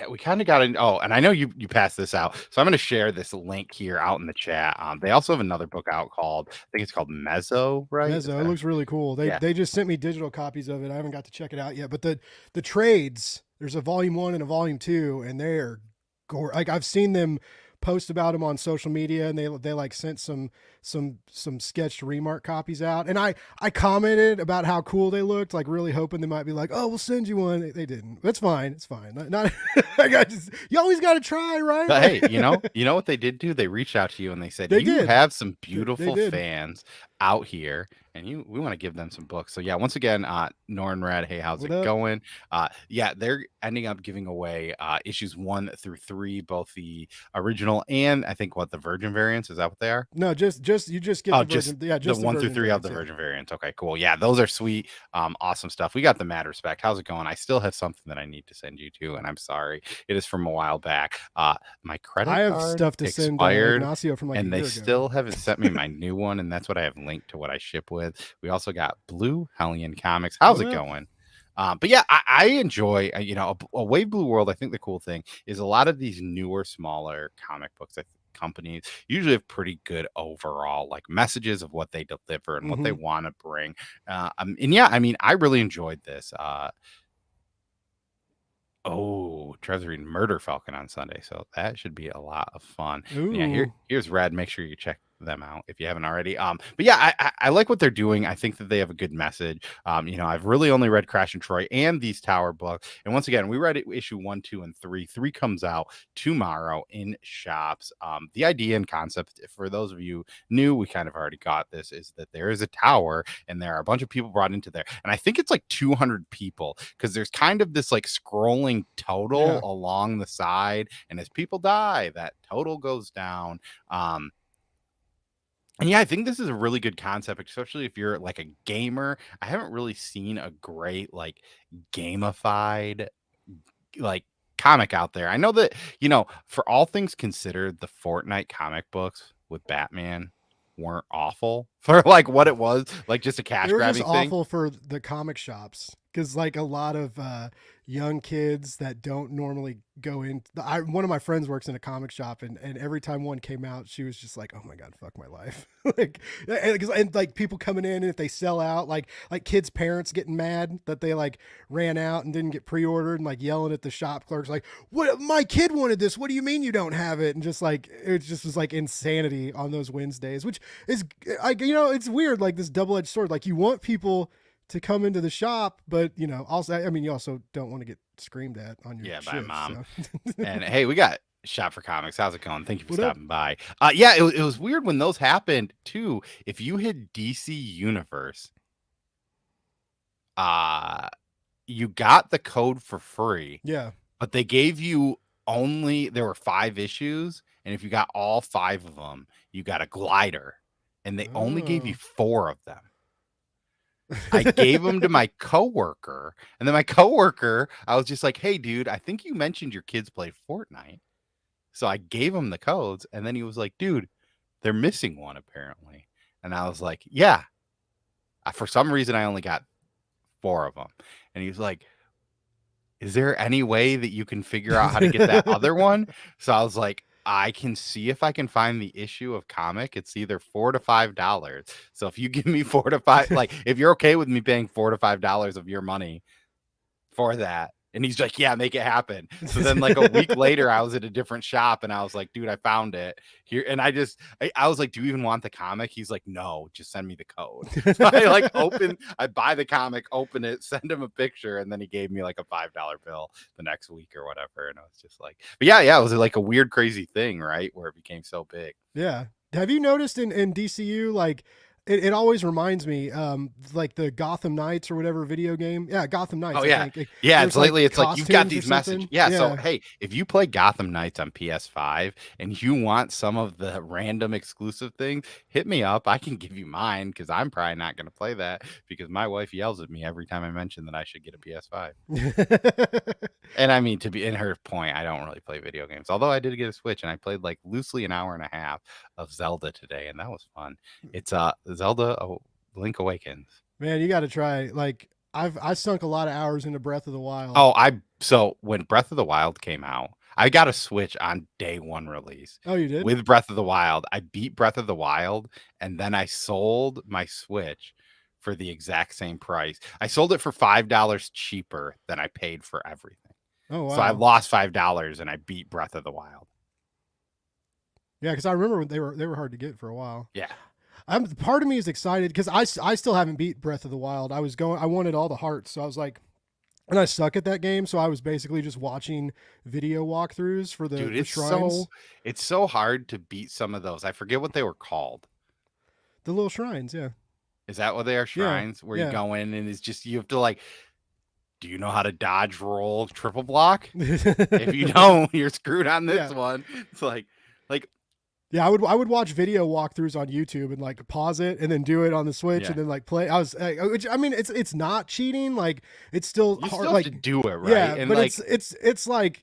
we kind of got in. Oh, and I know you passed this out, so I'm going to share this link here out in the chat. They also have another book out called, I think it's called Mezzo, right? Mezzo. It looks really cool. They just sent me digital copies of it. I haven't got to check it out yet. But the trades, there's a volume 1 and a volume 2, and they're like I've seen them post about them on social media, and they like sent some sketched remark copies out, and I commented about how cool they looked, like really hoping they might be like, oh, we'll send you one. They didn't. That's fine. It's fine. Not you always got to try, right? But hey, you know what they did do? They reached out to you and they said, you have some beautiful fans out here, and we want to give them some books. So yeah, once again, Norn Red, hey, how's it going? They're ending up giving away issues 1 through 3, both the original original and I think what the Virgin variants, is that what they are? No, just you just get Oh, the just Virgin. Yeah, the just the 1 through Virgin 3 of variants. the Yeah. Virgin variants. Okay, cool. Yeah, those are sweet. Awesome stuff. We got the Mad Respect. How's it going? I still have something that I need to send you to, and I'm sorry. It is from a while back. My credit I have card stuff to send expired, Ignacio from like a and they year ago. still haven't sent me my new one, and that's what I have linked to what I ship with. We also got Blue Hellion Comics. How's What it up? going? But yeah, I enjoy, a Wave Blue World. I think the cool thing is a lot of these newer, smaller comic books companies usually have pretty good overall like messages of what they deliver and what they Mhm. want to bring. And yeah, I mean, I really enjoyed this. Oh, Trevor's reading Murder Falcon on Sunday, so that should be a lot of fun. And yeah, Ooh. here's Red. Make sure you check them out if you haven't already. But yeah, I like what they're doing. I think that they have a good message. I've really only read Crash and Troy and these Tower books. And once again, we read issue 1, 2, and 3. 3 comes out tomorrow in shops. The idea and concept, for those of you new, we kind of already got this, is that there is a tower and there are a bunch of people brought into there. And I think it's like 200 people because there's kind of this like scrolling total along the side. And as people die, that total goes down. And yeah, I think this is a really good concept, especially if you're like a gamer. I haven't really seen a great like gamified like comic out there. I know that, for all things considered, the Fortnite comic books with Batman weren't awful for like what it was, like just a cash They were just grabbing thing. awful for the comic shops because like a lot of young kids that don't normally go in. One of my friends works in a comic shop, and every time one came out, she was just like, "Oh my god, fuck my life!" and like people coming in, and if they sell out, like kids' parents getting mad that they like ran out and didn't get pre-ordered, and like yelling at the shop clerks, like, "What? My kid wanted this. What do you mean you don't have it?" And just like it just was like insanity on those Wednesdays, which is like it's weird, like this double-edged sword. Like you want people to come into the shop, but also, I mean, you also don't want to get screamed at on your By shift, mom. so. And hey, we got Shop for Comics. How's it going? Thank you for What up? stopping by. Yeah, it was weird when those happened too. If you hit DC Universe, you got the code for free. Yeah. But they gave you there were 5 issues, and if you got all 5 of them, you got a glider, and they only gave you 4 of them. I gave them to my coworker, and then my coworker, I was just like, "Hey, dude, I think you mentioned your kids play Fortnite." So I gave him the codes, and then he was like, "Dude, they're missing one apparently." And I was like, "Yeah, for some reason I only got 4 of them." And he was like, "Is there any way that you can figure out how to get that other one?" So I was like, "I can see if I can find the issue of comic. It's either $4 to $5. So if you give me 4 to 5, like if you're okay with me paying $4 to $5 of your money for that." And he's like, "Yeah, make it happen." So then like a week later, I was at a different shop and I was like, "Dude, I found it here." And I was like, "Do you even want the comic?" He's like, "No, just send me the code." So I buy the comic, open it, send him a picture, and then he gave me like a $5 bill the next week or whatever. And I was just like, but yeah, it was like a weird, crazy thing, right? Where it became so big. Yeah. Have you noticed in DCU, like it always reminds me, like the Gotham Knights or whatever video game. Yeah, Gotham Knights. Oh I yeah. think. Yeah, There's it's like you've got costumes or these messages. something. Yeah, so Yeah. hey, if you play Gotham Knights on PS5 and you want some of the random exclusive things, hit me up. I can give you mine because I'm probably not going to play that because my wife yells at me every time I mention that I should get a PS5. And I mean, to be in her point, I don't really play video games. Although I did get a Switch and I played like loosely an hour and a half of Zelda today, and that was fun. It's Zelda Link Awakens. Man, you got to try. Like I sunk a lot of hours into Breath of the Wild. So when Breath of the Wild came out, I got a Switch on day 1 release. Oh, you did? With Breath of the Wild. I beat Breath of the Wild, and then I sold my Switch for the exact same price. I sold it for $5 cheaper than I paid for everything. Oh, wow. So I lost $5 and I beat Breath of the Wild. Yeah, because I remember when they were hard to get for a while. Yeah. Part of me is excited because I still haven't beat Breath of the Wild. I wanted all the hearts, so I was like, and I suck at that game, so I was basically just watching video walkthroughs for the shrines. It's so hard to beat some of those. I forget what they were called. The little shrines, yeah. Is that what they are? Shrines where you go in and it's just you have to like. Do you know how to dodge roll triple block? If you don't, you're screwed on this one. It's like, Like, Yeah, I would watch video walkthroughs on YouTube and like pause it and then do it on the Switch yeah, and then like play. Which I mean, it's not cheating. Like it's still you hard. still have to Like do it right, yeah, and but like, it's like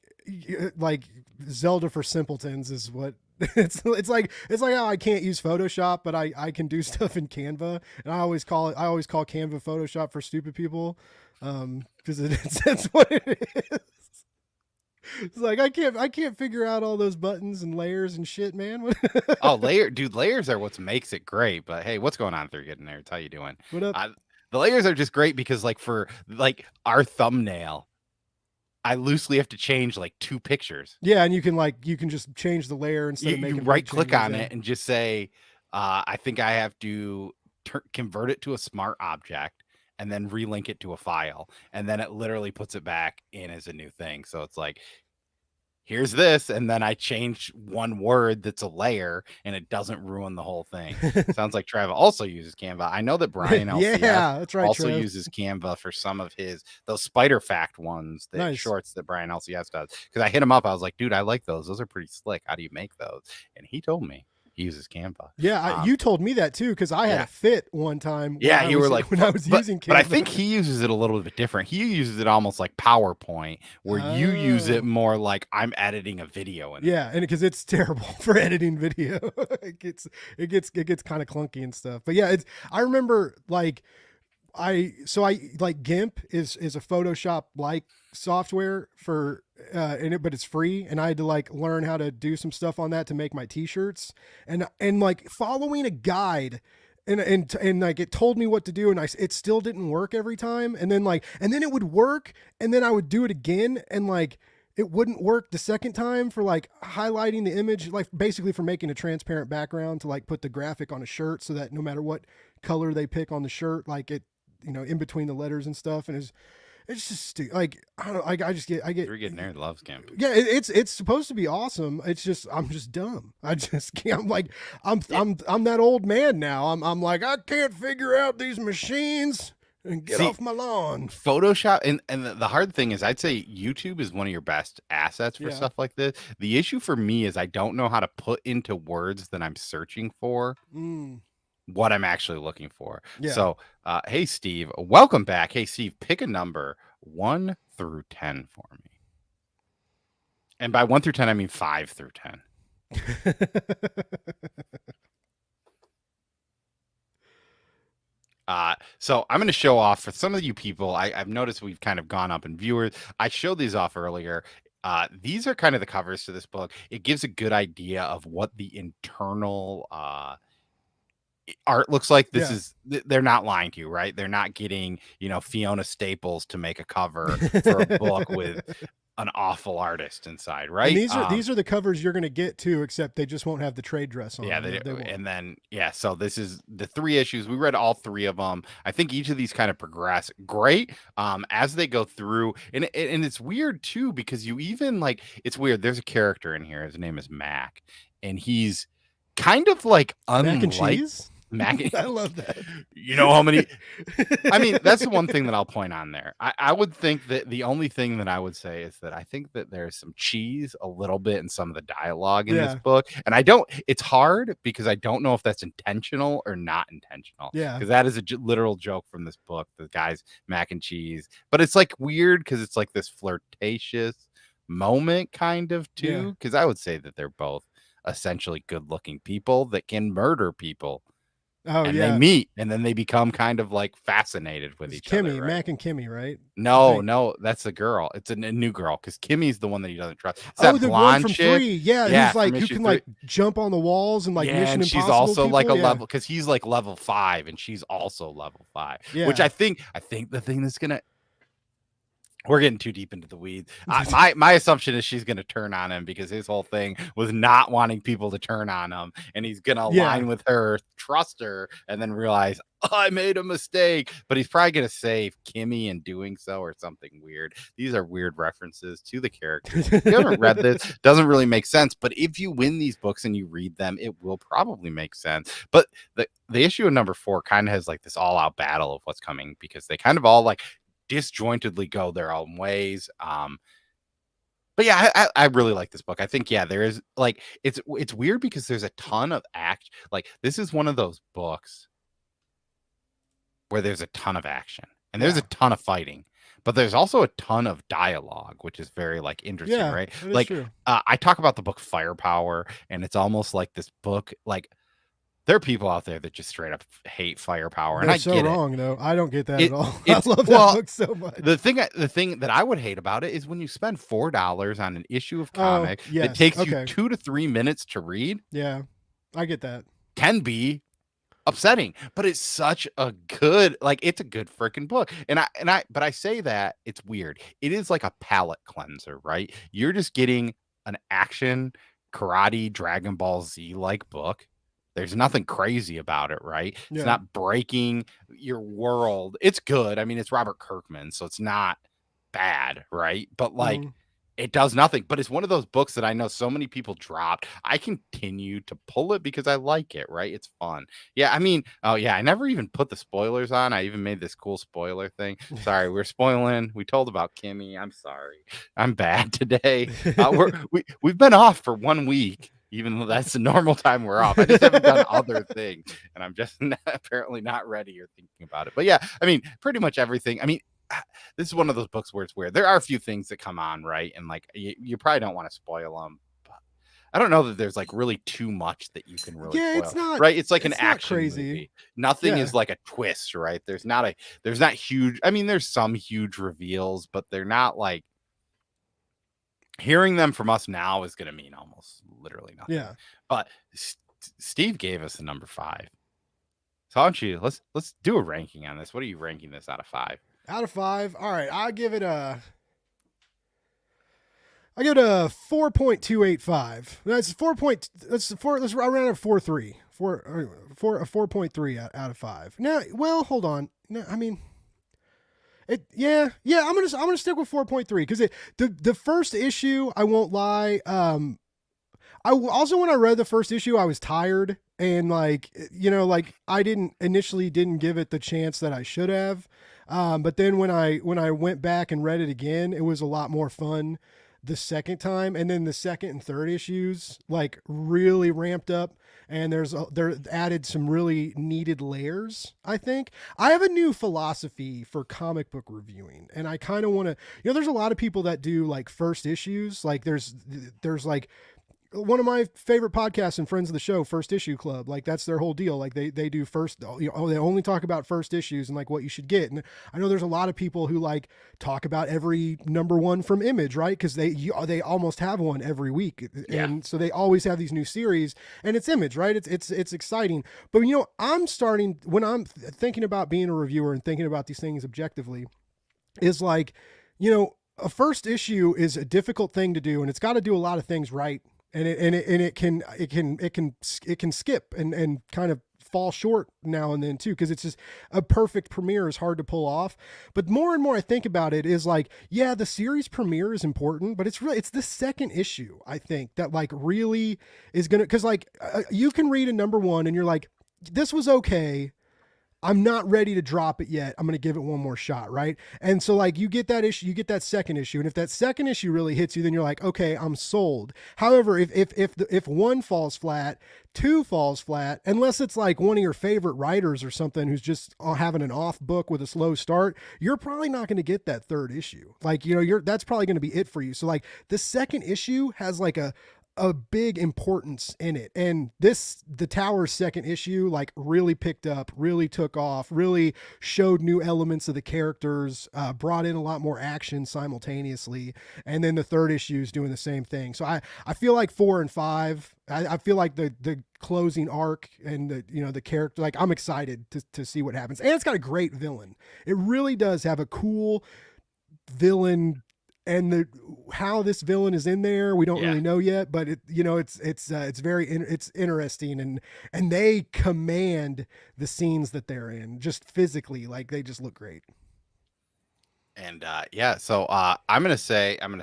Zelda for simpletons is what it's like how I can't use Photoshop, but I can do stuff in Canva, and I always call Canva Photoshop for stupid people, because that's what it is. It's like I can't figure out all those buttons and layers and shit, man. oh, dude, layers are what makes it great. But hey, what's going on through getting there? It's how you doing? What up? Uh, the layers are just great because like for like our thumbnail, I loosely have to change like 2 pictures. Yeah, and you can just change the layer instead You, of you making right big click changes. on Yeah. it and just say, I think I have to convert it to a smart object and then relink it to a file. And then it literally puts it back in as a new thing. So it's like, here's this. And then I change one word that's a layer and it doesn't ruin the whole thing. Sounds like Trav also uses Canva. I know that Brian LCS Yeah, that's right, also Trev. uses Canva for some of those Spider Fact ones, that Nice. shorts that Brian LCS does. Because I hit him up, I was like, dude, I like those. Those are pretty slick. How do you make those? And he told me he uses Canva. Yeah, you told me that too because I had Yeah. a fit one time. Yeah, you were like, when I was using Canva. but I think he uses it a little bit different. He uses it almost like PowerPoint, where you use it Oh. more like I'm editing a video. Yeah, and because it's terrible for editing video, it gets kind of clunky and stuff. But yeah, I remember like I like GIMP is a Photoshop like software for but it's free, and I had to like learn how to do some stuff on that to make my t-shirts, and like following a guide, and like it told me what to do, and it still didn't work every time, and then it would work, and then I would do it again, and like it wouldn't work the second time for like highlighting the image, like basically for making a transparent background to like put the graphic on a shirt so that no matter what color they pick on the shirt, like it, in between the letters and stuff. And it's just like, I don't know, I get You're getting nerd loves GIMP. yeah, it's supposed to be awesome. It's just I'm just dumb. I just can't. I'm like I'm that old man now. I'm like I can't figure out these machines and get off my lawn. Photoshop, and the hard thing is, I'd say YouTube is one of your best assets for Yeah. stuff like this. The issue for me is I don't know how to put into words that I'm searching for what I'm actually looking for. Yeah. So, hey Steve, welcome back. Hey Steve, pick a number 1 through 10 for me. And by 1 through 10, I mean 5 through 10. So I'm going to show off for some of you people. I've noticed we've kind of gone up in viewers. I showed these off earlier. These are kind of the covers to this book. It gives a good idea of what the internal art looks like. They're not lying to you, right? They're not getting, Fiona Staples to make a cover for a book with an awful artist inside, right? And these are the covers you're going to get too, except they just won't have the trade dress on. Yeah, they won't. And then so this is the 3 issues. We read all 3 of them. I think each of these kind of progress great as they go through, and it's weird too because you even like it's weird. There's a character in here. His name is Mac, and he's kind of like mac and cheese. I love that. You know how many? I mean, that's the one thing that I'll point on there. I would think that the only thing that I would say is that I think that there's some cheese a little bit in some of the dialogue in this book. And it's hard because I don't know if that's intentional or not intentional. Yeah. Because that is a literal joke from this book. The guy's mac and cheese. But it's like weird because it's like this flirtatious moment kind of too. Because I would say that they're both essentially good looking people that can murder people. Oh, and yeah. they meet, and then they become kind of like fascinated with each other. Right? Mac and Kimmy, right? No, that's a girl. It's a new girl because Kimmy's the one that he doesn't trust. It's the one from 3. Yeah, who's like who can 3. like jump on the walls and like Mission and she's Impossible also people. like a level because he's like level 5 and she's also level 5. Yeah. Which I think the thing that's gonna. We're getting too deep into the weeds. My assumption is she's going to turn on him because his whole thing was not wanting people to turn on him. And he's going to align with her, trust her, and then realize, I made a mistake. But he's probably going to save Kimmy in doing so or something weird. These are weird references to the characters. If you haven't read this, it doesn't really make sense. But if you win these books and you read them, it will probably make sense. But the issue in number 4 kind of has like this all out battle of what's coming because they kind of all like disjointedly go their own ways. But But yeah, I really like this book. I think there is like it's weird because there's a ton of act. Like this is one of those books where there's a ton of action and there's a Yeah. ton of fighting, but there's also a ton of dialogue, which is very like interesting, Yeah, right? that is Like true. I talk about the book Firepower, and it's almost like this book like there are people out there that just straight up hate Firepower, and They're I so get it. wrong though. I don't get that at It all. I it's love that well, book so much. the thing that I would hate about it is when you spend $4 on an issue of Oh, comic that yes. takes you Okay. 2 to 3 minutes to read Yeah. I get that. can be upsetting, but it's such a good like it's a good freaking book. But I say that it's weird. It is like a palate cleanser, right? You're just getting an action karate Dragon Ball Z like book. There's nothing crazy about it, right? It's Yeah. not breaking your world. It's good. I mean, it's Robert Kirkman, so it's not bad, right? But like Mhm. it does nothing, but it's one of those books that I know so many people dropped. I continue to pull it because I like it, right? It's fun. Yeah, I mean, oh yeah, I never even put the spoilers on. I even made this cool spoiler thing. Sorry, we're spoiling. We told about Kimmy. I'm sorry. I'm bad today. We've been off for 1 week, even though that's the normal time we're off. I just haven't done other things, and I'm just apparently not ready or thinking about it. But yeah, I mean, pretty much everything. I mean, this is one of those books where it's weird. There are a few things that come on, right? And like you probably don't want to spoil them. But I don't know that there's like really too much that you can really Yeah, spoil, right? It's like an it's not action crazy. movie. Nothing Yeah. is like a twist, right? There's not huge. I mean, there's some huge reveals, but they're not like hearing them from us now is going to mean almost literally nothing. Yeah. But Steve gave us the number 5. So why don't you let's do a ranking on this? What are you ranking this out of 5? Out of 5. All right, I give it a 4.285. That's 4. That's 4. Let's round it 4.3. 4.3 out of 5. Now, well, hold on. No, I mean, yeah. I'm gonna stick with 4.3 because the first issue, I won't lie. I also, when I read the first issue, I was tired and like I didn't give it the chance that I should have. But then when I went back and read it again, it was a lot more fun the second time, and then the second and third issues like really ramped up, and there added some really needed layers. I think I have a new philosophy for comic book reviewing, and I kind of want to, there's a lot of people that do like first issues, like there's like one of my favorite podcasts and friends of the show, First Issue Club, like that's their whole deal. Like they do first, they only talk about first issues and like what you should get. And I know there's a lot of people who like talk about every number one from Image, right? Because they almost have one every week, and so they always have these new series, and it's Image, right? It's exciting. But I'm starting, when I'm thinking about being a reviewer and thinking about these things objectively, is like, a first issue is a difficult thing to do, and it's got to do a lot of things right, and it can skip and kind of fall short now and then too, because it's just a perfect premiere is hard to pull off. But more and more I think about it is like, yeah, the series premiere is important, but it's the second issue, I think, that like really is gonna, because like you can read a number one and you're like, this was okay, I'm not ready to drop it yet, I'm going to give it one more shot, right? And so like you get that issue, you get that second issue, and if that second issue really hits you, then you're like, okay, I'm sold. However, if one falls flat, two falls flat, unless it's like one of your favorite writers or something who's just having an off book with a slow start, you're probably not going to get that third issue. Like, that's probably going to be it for you. So like the second issue has like a big importance in it, and the Tower's second issue like really picked up, really took off, really showed new elements of the characters, brought in a lot more action simultaneously, and then the third issue is doing the same thing. So I feel like 4 and 5, I feel like the closing arc and the character, like I'm excited to see what happens, and it's got a great villain. It really does have a cool villain, and how this villain is in there, we don't really know yet, but it's very interesting, and they command the scenes that they're in just physically, like they just look great. And so I'm gonna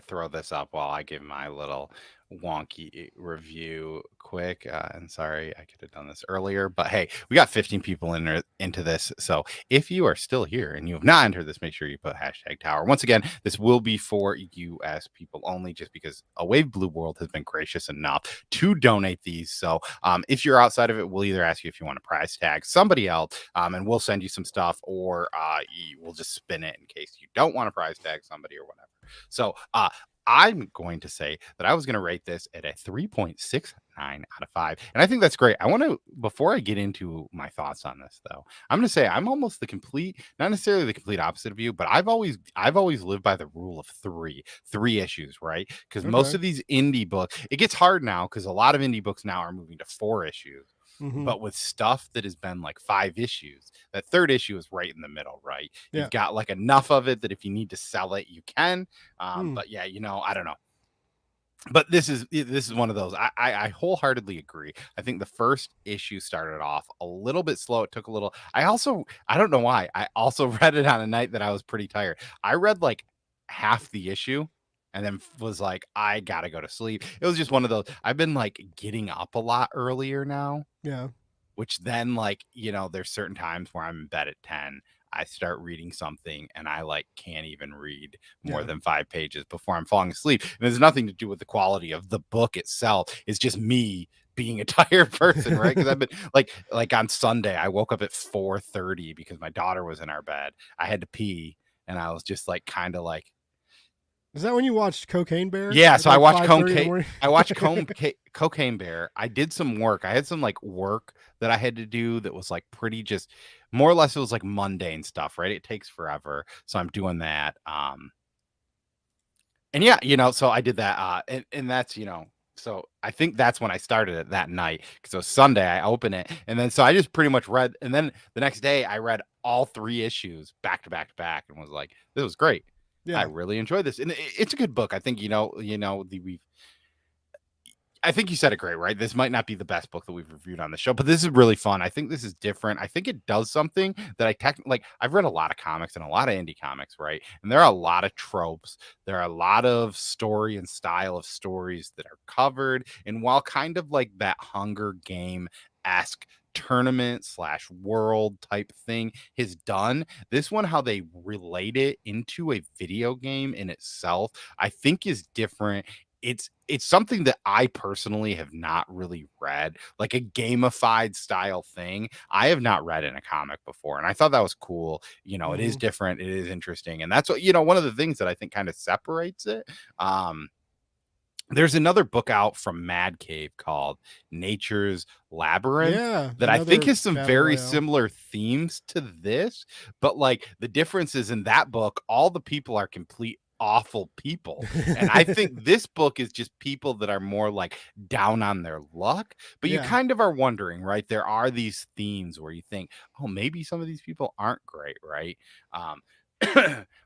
throw this up while I give my little wonky review quick. And sorry, I could have done this earlier, but hey, we got 15 people into this. So if you are still here and you have not entered this, make sure you put hashtag tower. Once again, this will be for US people only, just because A Wave Blue World has been gracious enough to donate these. So if you're outside of it, we'll either ask you if you want to prize tag somebody else, and we'll send you some stuff, or we'll just spin it in case you don't want to prize tag somebody or whatever. So I'm going to say that I was going to rate this at a 3.69 out of 5. And I think that's great. I want to, before I get into my thoughts on this though, I'm going to say I'm almost the complete, not necessarily the complete opposite of you, but I've always lived by the rule of three issues, right? Because most Okay. of these indie books, it gets hard now because a lot of indie books now are moving to 4 issues. Mm-hmm. But with stuff that has been like 5 issues, that third issue is right in the middle, right? Yeah. You've got like enough of it that if you need to sell it, you can. Mm. But yeah, I don't know. But this is one of those. I wholeheartedly agree. I think the first issue started off a little bit slow. It took a little. I don't know why. I also read it on a night that I was pretty tired. I read like half the issue and then was like, I gotta go to sleep. It was just one of those. I've been like getting up a lot earlier now, Yeah. which then like, there's certain times where I'm in bed at 10. I start reading something and I like can't even read more Yeah. than 5 pages before I'm falling asleep. And there's nothing to do with the quality of the book itself. It's just me being a tired person, right? Because I've been like on Sunday, I woke up at 4:30 because my daughter was in our bed. I had to pee, and I was just like kind of like, Is that when you watched Cocaine Bear? yeah, At so I like watched 5:30 in the morning? Cocaine Bear. I did some work. I had some like work that I had to do that was like pretty, just more or less it was like mundane stuff, right? It takes forever. So I'm doing that. And yeah, so I did that. And that's, so I think that's when I started it that night. Because it was Sunday, I opened it. And then so I just pretty much read, and then the next day I read all 3 issues back to back to back and was like, this was great. I Yeah. really enjoyed this. And it's a good book. I think, I think you said it great, right? This might not be the best book that we've reviewed on the show, but this is really fun. I think this is different. I think it does something that like I've read a lot of comics and a lot of indie comics, right? And there are a lot of tropes. There are a lot of story and style of stories that are covered. And while kind of like that Hunger Game-esque tournament / world type thing is done, this one, how they relate it into a video game in itself, I think is different. It's something that I personally have not really read, like a gamified style thing. I have not read in a comic before, and I thought that was cool. It is Mm-hmm. different, it is interesting, and that's what, one of the things that I think kind of separates it. There's another book out from Mad Cave called Nature's Labyrinth Yeah. that I think Another has some battle very royale. similar themes to this, but like the difference is in that book, all the people are complete awful people. And I think this book is just people that are more like down on their luck, but you Yeah. kind of are wondering, right? There are these themes where you think, oh, maybe some of these people aren't great, right? Um,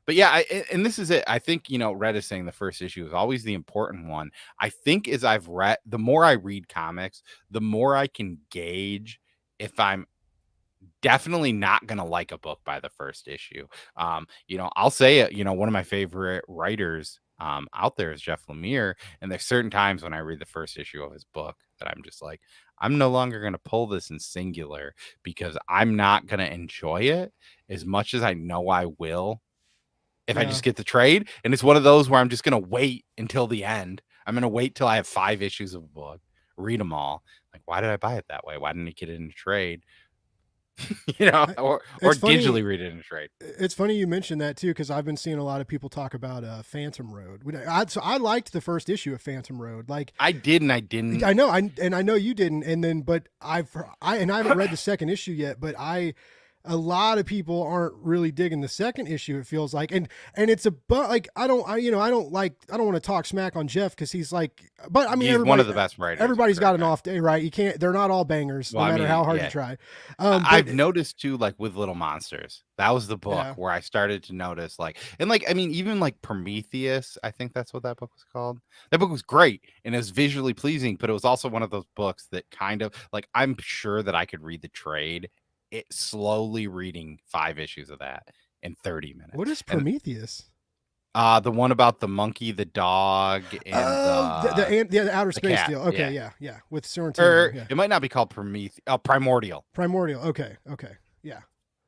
but yeah, and this is it. I think, Red is saying the first issue is always the important one. I think as I've read, the more I read comics, the more I can gauge if I'm definitely not going to like a book by the first issue. I'll say it, one of my favorite writers out there is Jeff Lemire. And there's certain times when I read the first issue of his book that I'm just like, I'm no longer going to pull this in singular because I'm not going to enjoy it as much as I know I will if I Yeah. just get the trade. And it's one of those where I'm just going to wait until the end. I'm going to wait till I have 5 issues of a book, read them all. Like, why did I buy it that way? Why didn't I get it in a trade? I- Or It's funny. digitally read it in a trade. It's funny you mentioned that too, because I've been seeing a lot of people talk about Phantom Road. So I liked the first issue of Phantom Road. Like I did and I didn't. I know, I know you didn't, and then but I haven't read the second issue yet, but a lot of people aren't really digging the second issue. It feels like, and it's but like I don't want to talk smack on Jeff because he's like, but I mean He's one of the best writers of everybody's got current an day. off day, right? You can't, they're not all bangers, Well, no I matter mean, how hard you yeah. try. I've noticed too, like with Little Monsters, that was the book Yeah. where I started to notice, like, and like, I mean, even like Prometheus, I think that's what that book was called. That book was great and it was visually pleasing, but it was also one of those books that kind of like, I'm sure that I could read the trade, it slowly reading 5 issues of that in 30 minutes. What is And Prometheus? The one about the monkey, the dog, and Oh, the outer the space cat. deal. Okay, Yeah. yeah, with Sorrentino. Or Yeah, it might not be called Primordial. Primordial. Okay, yeah.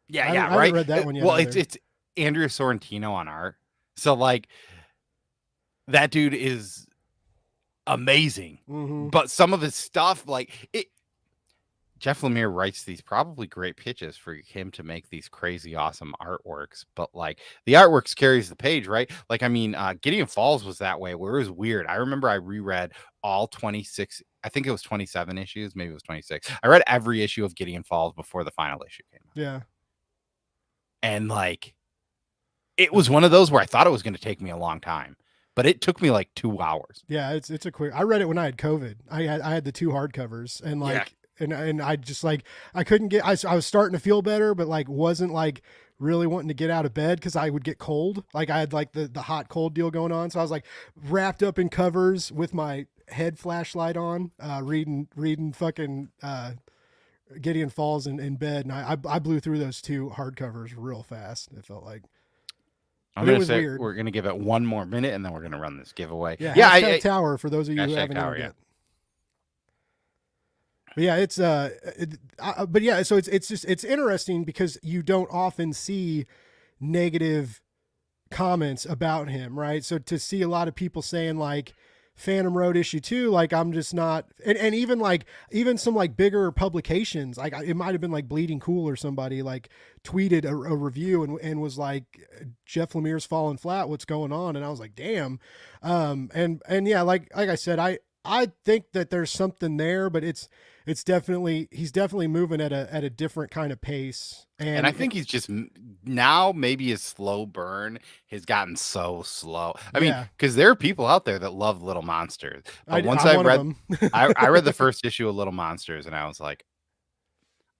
Yeah, I yeah, haven't right. read that one yet Well, either. it's Andrea Sorrentino on art. So like that dude is amazing. Mm-hmm. But some of his stuff, like it, Jeff Lemire writes these probably great pitches for him to make these crazy awesome artworks, but like the artworks carries the page, right? Like I mean, Gideon Falls was that way where it was weird. I remember I reread all 26, I think it was 27 issues, maybe it was 26. I read every issue of Gideon Falls before the final issue came out. Yeah. And like it was one of those where I thought it was going to take me a long time, but it took me like 2 hours. Yeah, it's a quick. I read it when I had COVID. I had the 2 hardcovers and like and I just like I couldn't get. I was starting to feel better, but like wasn't like really wanting to get out of bed because I would get cold. Like I had like the hot cold deal going on, so I was like wrapped up in covers with my head flashlight on, reading fucking Gideon Falls in bed, and I blew through those 2 hardcovers real fast. It felt like. I'm But it gonna was say weird. we're gonna give it one more minute and then we're gonna run this giveaway. Yeah, Yeah, hashtag Tower for those of you who hashtag haven't Tower, heard yeah. yet. But yeah, it's but yeah, so it's just it's interesting because you don't often see negative comments about him, right? So to see a lot of people saying like Phantom Road issue 2, like I'm just not, and even like even some like bigger publications, like it might have been like Bleeding Cool or somebody like tweeted a review and was like Jeff Lemire's fallen flat, what's going on? And I was like, damn. And yeah, like I said, I think that there's something there, but it's definitely he's definitely moving at a different kind of pace. And I think he's just now maybe his slow burn has gotten so slow. I mean, yeah, because there are people out there that love Little Monsters. But once I'm I one of read, them. I read the first issue of Little Monsters, and I was like,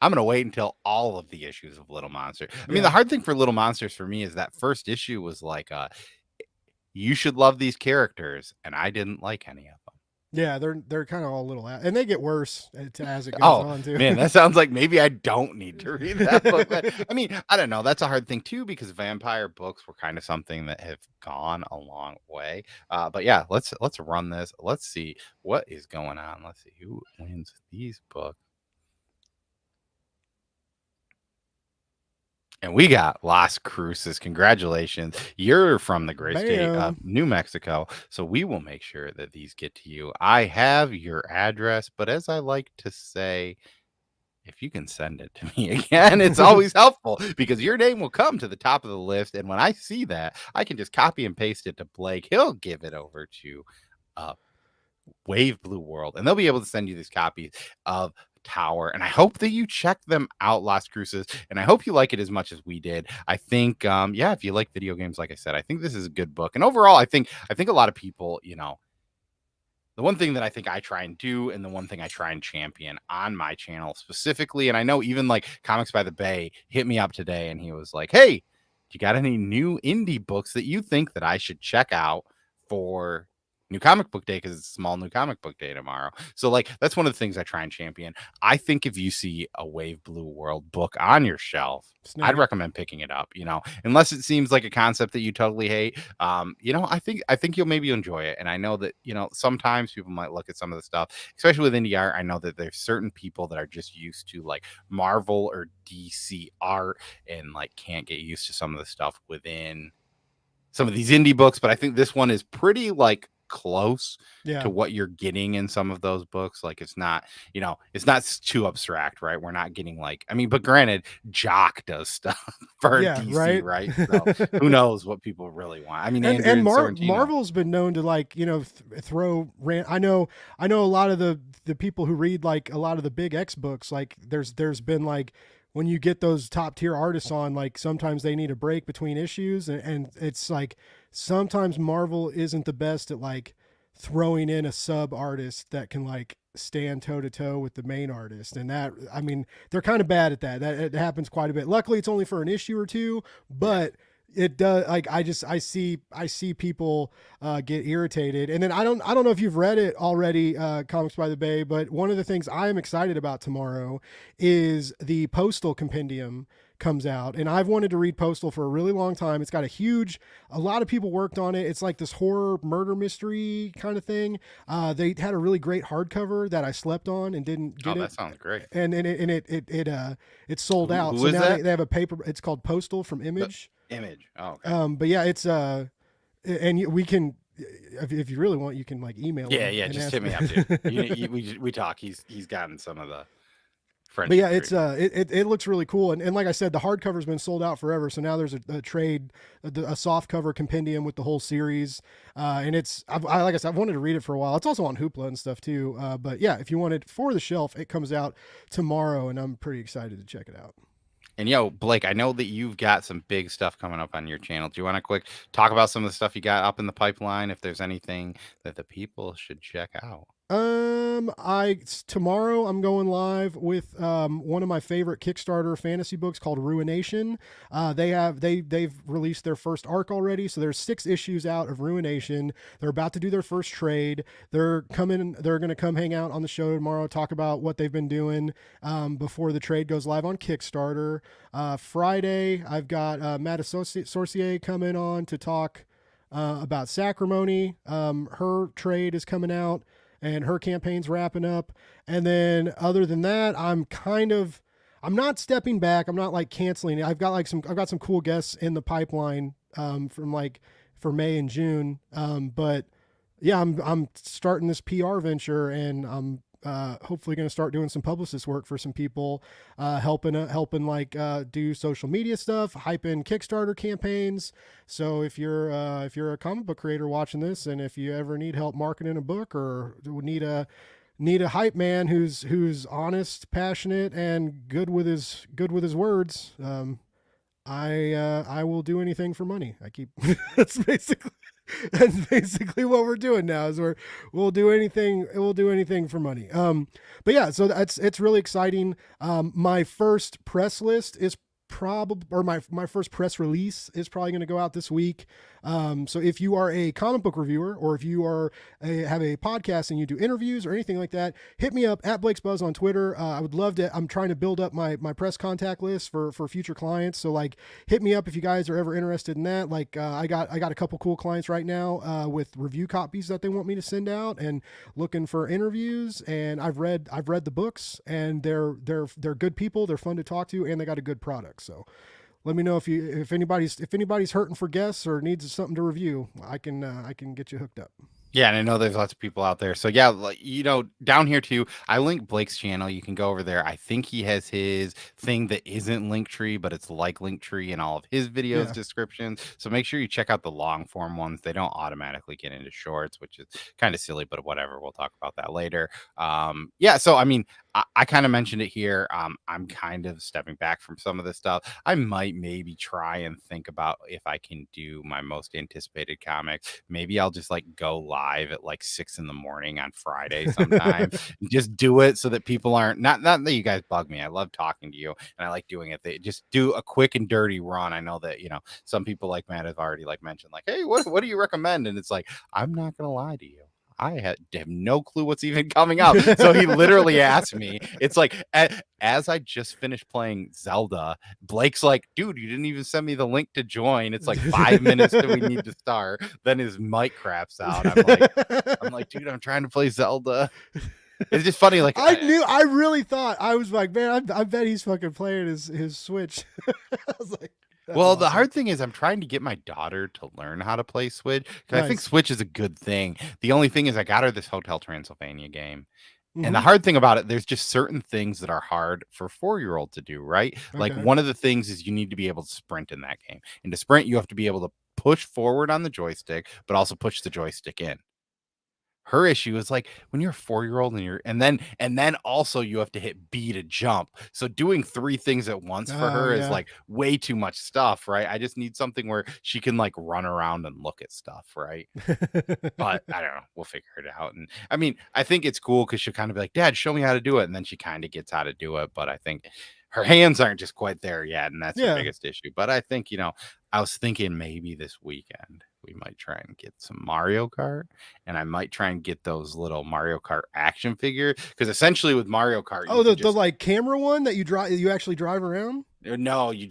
I'm gonna wait until all of the issues of Little Monster. I mean, Yeah. the hard thing for Little Monsters for me is that first issue was like, you should love these characters, and I didn't like any of them. Yeah, they're kind of all a little and they get worse as it goes Oh on too. man, that sounds like maybe I don't need to read that book. But, I mean, I don't know. That's a hard thing too because vampire books were kind of something that have gone a long way. But yeah, let's run this. Let's see what is going on. Let's see who wins these books. And we got Las Cruces. Congratulations. You're from the great state of New Mexico. So we will make sure that these get to you. I have your address, but as I like to say, if you can send it to me again, it's always helpful because your name will come to the top of the list. And when I see that, I can just copy and paste it to Blake. He'll give it over to Wave Blue World, and they'll be able to send you these copies of Tower. And I hope that you check them out, Las Cruces, and I hope you like it as much as we did. I think yeah, if you like video games, like I said, I think this is a good book. And overall, I think a lot of people, you know, the one thing that I think I try and do, and the one thing I try and champion on my channel specifically, and I know even like Comics by the Bay hit me up today and he was like, hey, you got any new indie books that you think that I should check out for New Comic Book Day, because it's small New Comic Book Day tomorrow. So like that's one of the things I try and champion. I think if you see a Wave Blue World book on your shelf, I'd recommend picking it up, you know, unless it seems like a concept that you totally hate. You know, I think you'll maybe enjoy it. And I know that, you know, sometimes people might look at some of the stuff, especially with indie art. I know that there's certain people that are just used to like Marvel or DC art and like can't get used to some of the stuff within some of these indie books, but I think this one is pretty like close to what you're getting in some of those books. Like it's not, you know, it's not too abstract, right? We're not getting like, I mean, but granted, Jock does stuff for DC, right? So who knows what people really want. I mean, and Marvel's been known to like, you know, throw I know a lot of the people who read like a lot of the big X books, like there's been like when you get those top tier artists on, like sometimes they need a break between issues, and it's like sometimes Marvel isn't the best at like throwing in a sub artist that can like stand toe to toe with the main artist. And that, I mean, they're kind of bad at that. It happens quite a bit. Luckily it's only for an issue or two, but it does, like I see people get irritated. And then I don't know if you've read it already, Comics by the Bay, but one of the things I am excited about tomorrow is the Postal Compendium comes out, and I've wanted to read Postal for a really long time. It's got a lot of people worked on it. It's like this horror murder mystery kind of thing. They had a really great hardcover that I slept on and didn't get Oh, it, that sounds great. and it's sold out. Who So is now that? they have a paper. It's called Postal from Image. Image. Oh, okay. But yeah, it's and we can, if you really want, you can like email Yeah, him yeah. and Just ask hit me him. up, dude. We talk. He's gotten some of the But yeah, friendship it's treatment. it looks really cool, and like I said, the hardcover's been sold out forever. So now there's a trade, a soft cover compendium with the whole series, and like I said, I've wanted to read it for a while. It's also on Hoopla and stuff too. But yeah, if you want it for the shelf, it comes out tomorrow, and I'm pretty excited to check it out. And yo, Blake, I know that you've got some big stuff coming up on your channel. Do you want to quick talk about some of the stuff you got up in the pipeline? If there's anything that the people should check out. Tomorrow I'm going live with one of my favorite Kickstarter fantasy books called Ruination. They've released their first arc already, so there's 6 issues out of Ruination. They're about to do their first trade. They're gonna come hang out on the show tomorrow, talk about what they've been doing before the trade goes live on Kickstarter. Friday I've got Matt Sorcier coming on to talk about Sacrimony. Her trade is coming out and her campaign's wrapping up. And then other than that, I'm not stepping back. I'm not like canceling it. I've got some cool guests in the pipeline from like for May and June. But yeah, I'm starting this PR venture, and I'm hopefully going to start doing some publicist work for some people, helping like do social media stuff, hyping Kickstarter campaigns. So if you're a comic book creator watching this, and if you ever need help marketing a book, or need a hype man who's honest, passionate, and good with his words, I will do anything for money. That's basically what we're doing now, is we'll do anything for money. But yeah, so it's really exciting. My first press list is probably, or my first press release is probably going to go out this week. So if you are a comic book reviewer, or if you have a podcast and you do interviews or anything like that, hit me up at Blake's Buzz on Twitter. I would love to. I'm trying to build up my press contact list for future clients. So like, hit me up if you guys are ever interested in that. Like, I got a couple cool clients right now with review copies that they want me to send out, and looking for interviews. And I've read the books, and they're good people. They're fun to talk to, and they got a good product. So let me know if anybody's hurting for guests or needs something to review. I can get you hooked up. Yeah, and I know there's lots of people out there. So yeah, like, down here too, I link Blake's channel. You can go over there. I think he has his thing that isn't Linktree, but it's like Linktree in all of his videos Yeah. descriptions. So make sure you check out the long form ones. They don't automatically get into shorts, which is kind of silly, but whatever. We'll talk about that later. Yeah, so I mean, I kind of mentioned it here. I'm kind of stepping back from some of this stuff. I might maybe try and think about if I can do my most anticipated comics. Maybe I'll just like go live at like 6 a.m. on Friday sometime. Just do it so that people aren't not that you guys bug me. I love talking to you and I like doing it. They just do a quick and dirty run. I know that some people like Matt have already like mentioned like, hey, what do you recommend? And it's like, I'm not gonna lie to you, I have no clue what's even coming up. So he literally asked me. It's like, as I just finished playing Zelda, Blake's like, dude, you didn't even send me the link to join. It's like 5 minutes till we need to start. Then his mic craps out. I'm like, dude, I'm trying to play Zelda. It's just funny. Like, I really thought, I was like, man, I bet he's fucking playing his Switch. I was like, well, awesome. the hard thing is I'm trying to get my daughter to learn how to play Switch, because I think Nice. Switch is a good thing. The only thing is I got her this Hotel Transylvania game. And the Mhm. hard thing about it, there's just certain things that are hard for 4-year-old to do, right? Like Okay. one of the things is you need to be able to sprint in that game. And to sprint, you have to be able to push forward on the joystick, but also push the joystick in. Her issue is like when you're a 4-year-old and then also you have to hit B to jump. So doing 3 things at once for her is Yeah. like way too much stuff, right? I just need something where she can like run around and look at stuff, right? But I don't know. We'll figure it out. And I mean, I think it's cool because she'll kind of be like, Dad, show me how to do it. And then she kind of gets how to do it. But I think her hands aren't just quite there yet. And that's her Yeah. biggest issue. But I think, I was thinking maybe this weekend we might try and get some Mario Kart. And I might try and get those little Mario Kart action figures. Because essentially with Mario Kart, Oh, the like camera one that you actually drive around? No, you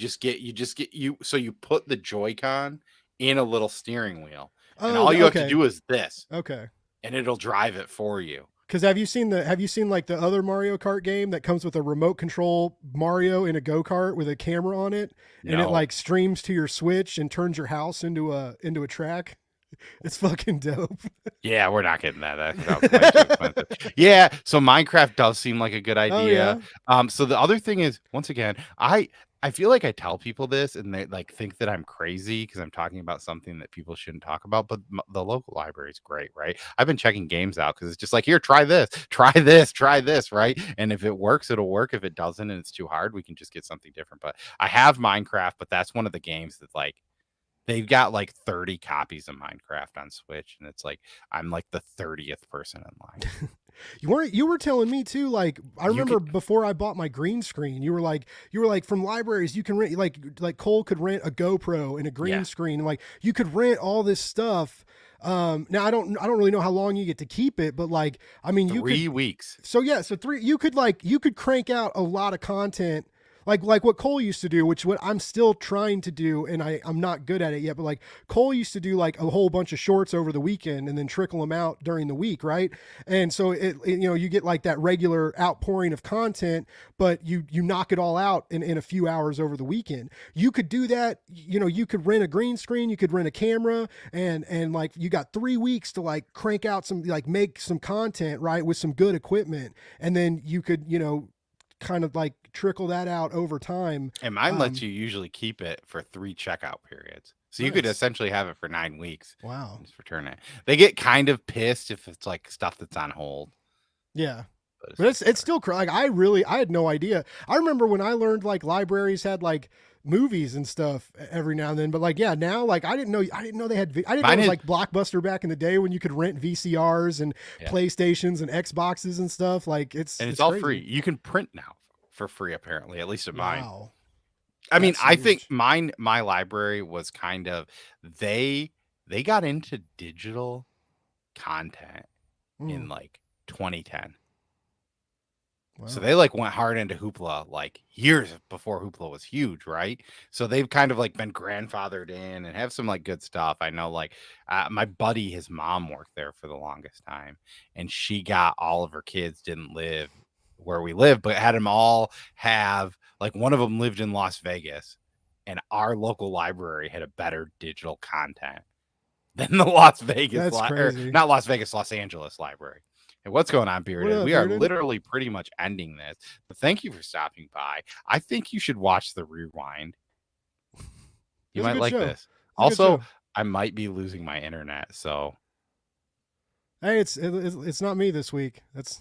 so you put the Joy-Con in a little steering wheel, and Oh, all you have to okay, do is this, okay. and it'll drive it for you. Because have you seen like the other Mario Kart game that comes with a remote control Mario in a go kart with a camera on it, and it No. like streams to your Switch and turns your house into a track? It's fucking dope. Yeah, we're not getting that. That sounds way too expensive. Yeah, so Minecraft does seem like a good Oh idea. yeah. So the other thing is, once again, I feel like I tell people this and they like think that I'm crazy because I'm talking about something that people shouldn't talk about. But the local library is great, right? I've been checking games out because it's just like, here, try this, try this, try this, right? And if it works, it'll work. If it doesn't and it's too hard, we can just get something different. But I have Minecraft, but that's one of the games that's like they've got like 30 copies of Minecraft on Switch, and it's like I'm like the 30th person in line. You were telling me too, like I You remember could, before I bought my green screen, you were like from libraries you can rent, like Cole could rent a GoPro and a green yeah, screen, and like you could rent all this stuff. Now I don't really know how long you get to keep it, but like I mean you could 3 weeks. so yeah, so three you could crank out a lot of content. Like what Cole used to do, which what I'm still trying to do, and I'm not good at it yet. But like Cole used to do like a whole bunch of shorts over the weekend and then trickle them out during the week, right? And so you get like that regular outpouring of content, but you knock it all out in a few hours over the weekend. You could do that. You could rent a green screen, you could rent a camera, and like you got 3 weeks to like crank out some like make some content, right, with some good equipment, and then you could kind of like trickle that out over time. And mine lets Um, you usually keep it for 3 checkout periods. So you could nice. essentially have it for 9 weeks Wow. and just return it. They get kind of pissed if it's like stuff that's on hold, Yeah. but it's But like it's whatever. still like I had no idea. I remember when I learned like libraries had like movies and stuff every now and then, but like yeah, now like I didn't know they had I didn't know it Mine was is, like Blockbuster back in the day when you could rent VCRs and yeah, PlayStations and Xboxes and stuff. Like it's and it's it's all free. crazy. You can print now for free, apparently, at least in mine. Wow. I mean, That's I think huge. my library was kind of they they got into digital content in Mm, like 2010. So wow. they like went hard into Hoopla like years before Hoopla was huge, right? So they've kind of like been grandfathered in and have some like good stuff. I know like my buddy, his mom worked there for the longest time, and she got all of her kids didn't live where we live, but had them all have like one of them lived in Las Vegas, and our local library had a better digital content than the Las Vegas That's or crazy. not Las Vegas, Los Angeles library. And what's going on, What Bearded? up, We are bearded? literally pretty much ending this. But thank you for stopping by. I think you should watch the rewind. It You was a might good like show. this. It was a good Also, show. I might be losing my internet, so Hey, it's not me this week. That's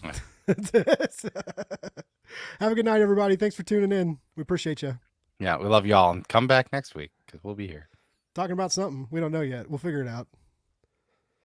have a good night, everybody. Thanks for tuning in. We appreciate you. yeah, we love y'all and come back next week because we'll be here. Talking about something we don't know yet. We'll figure it out.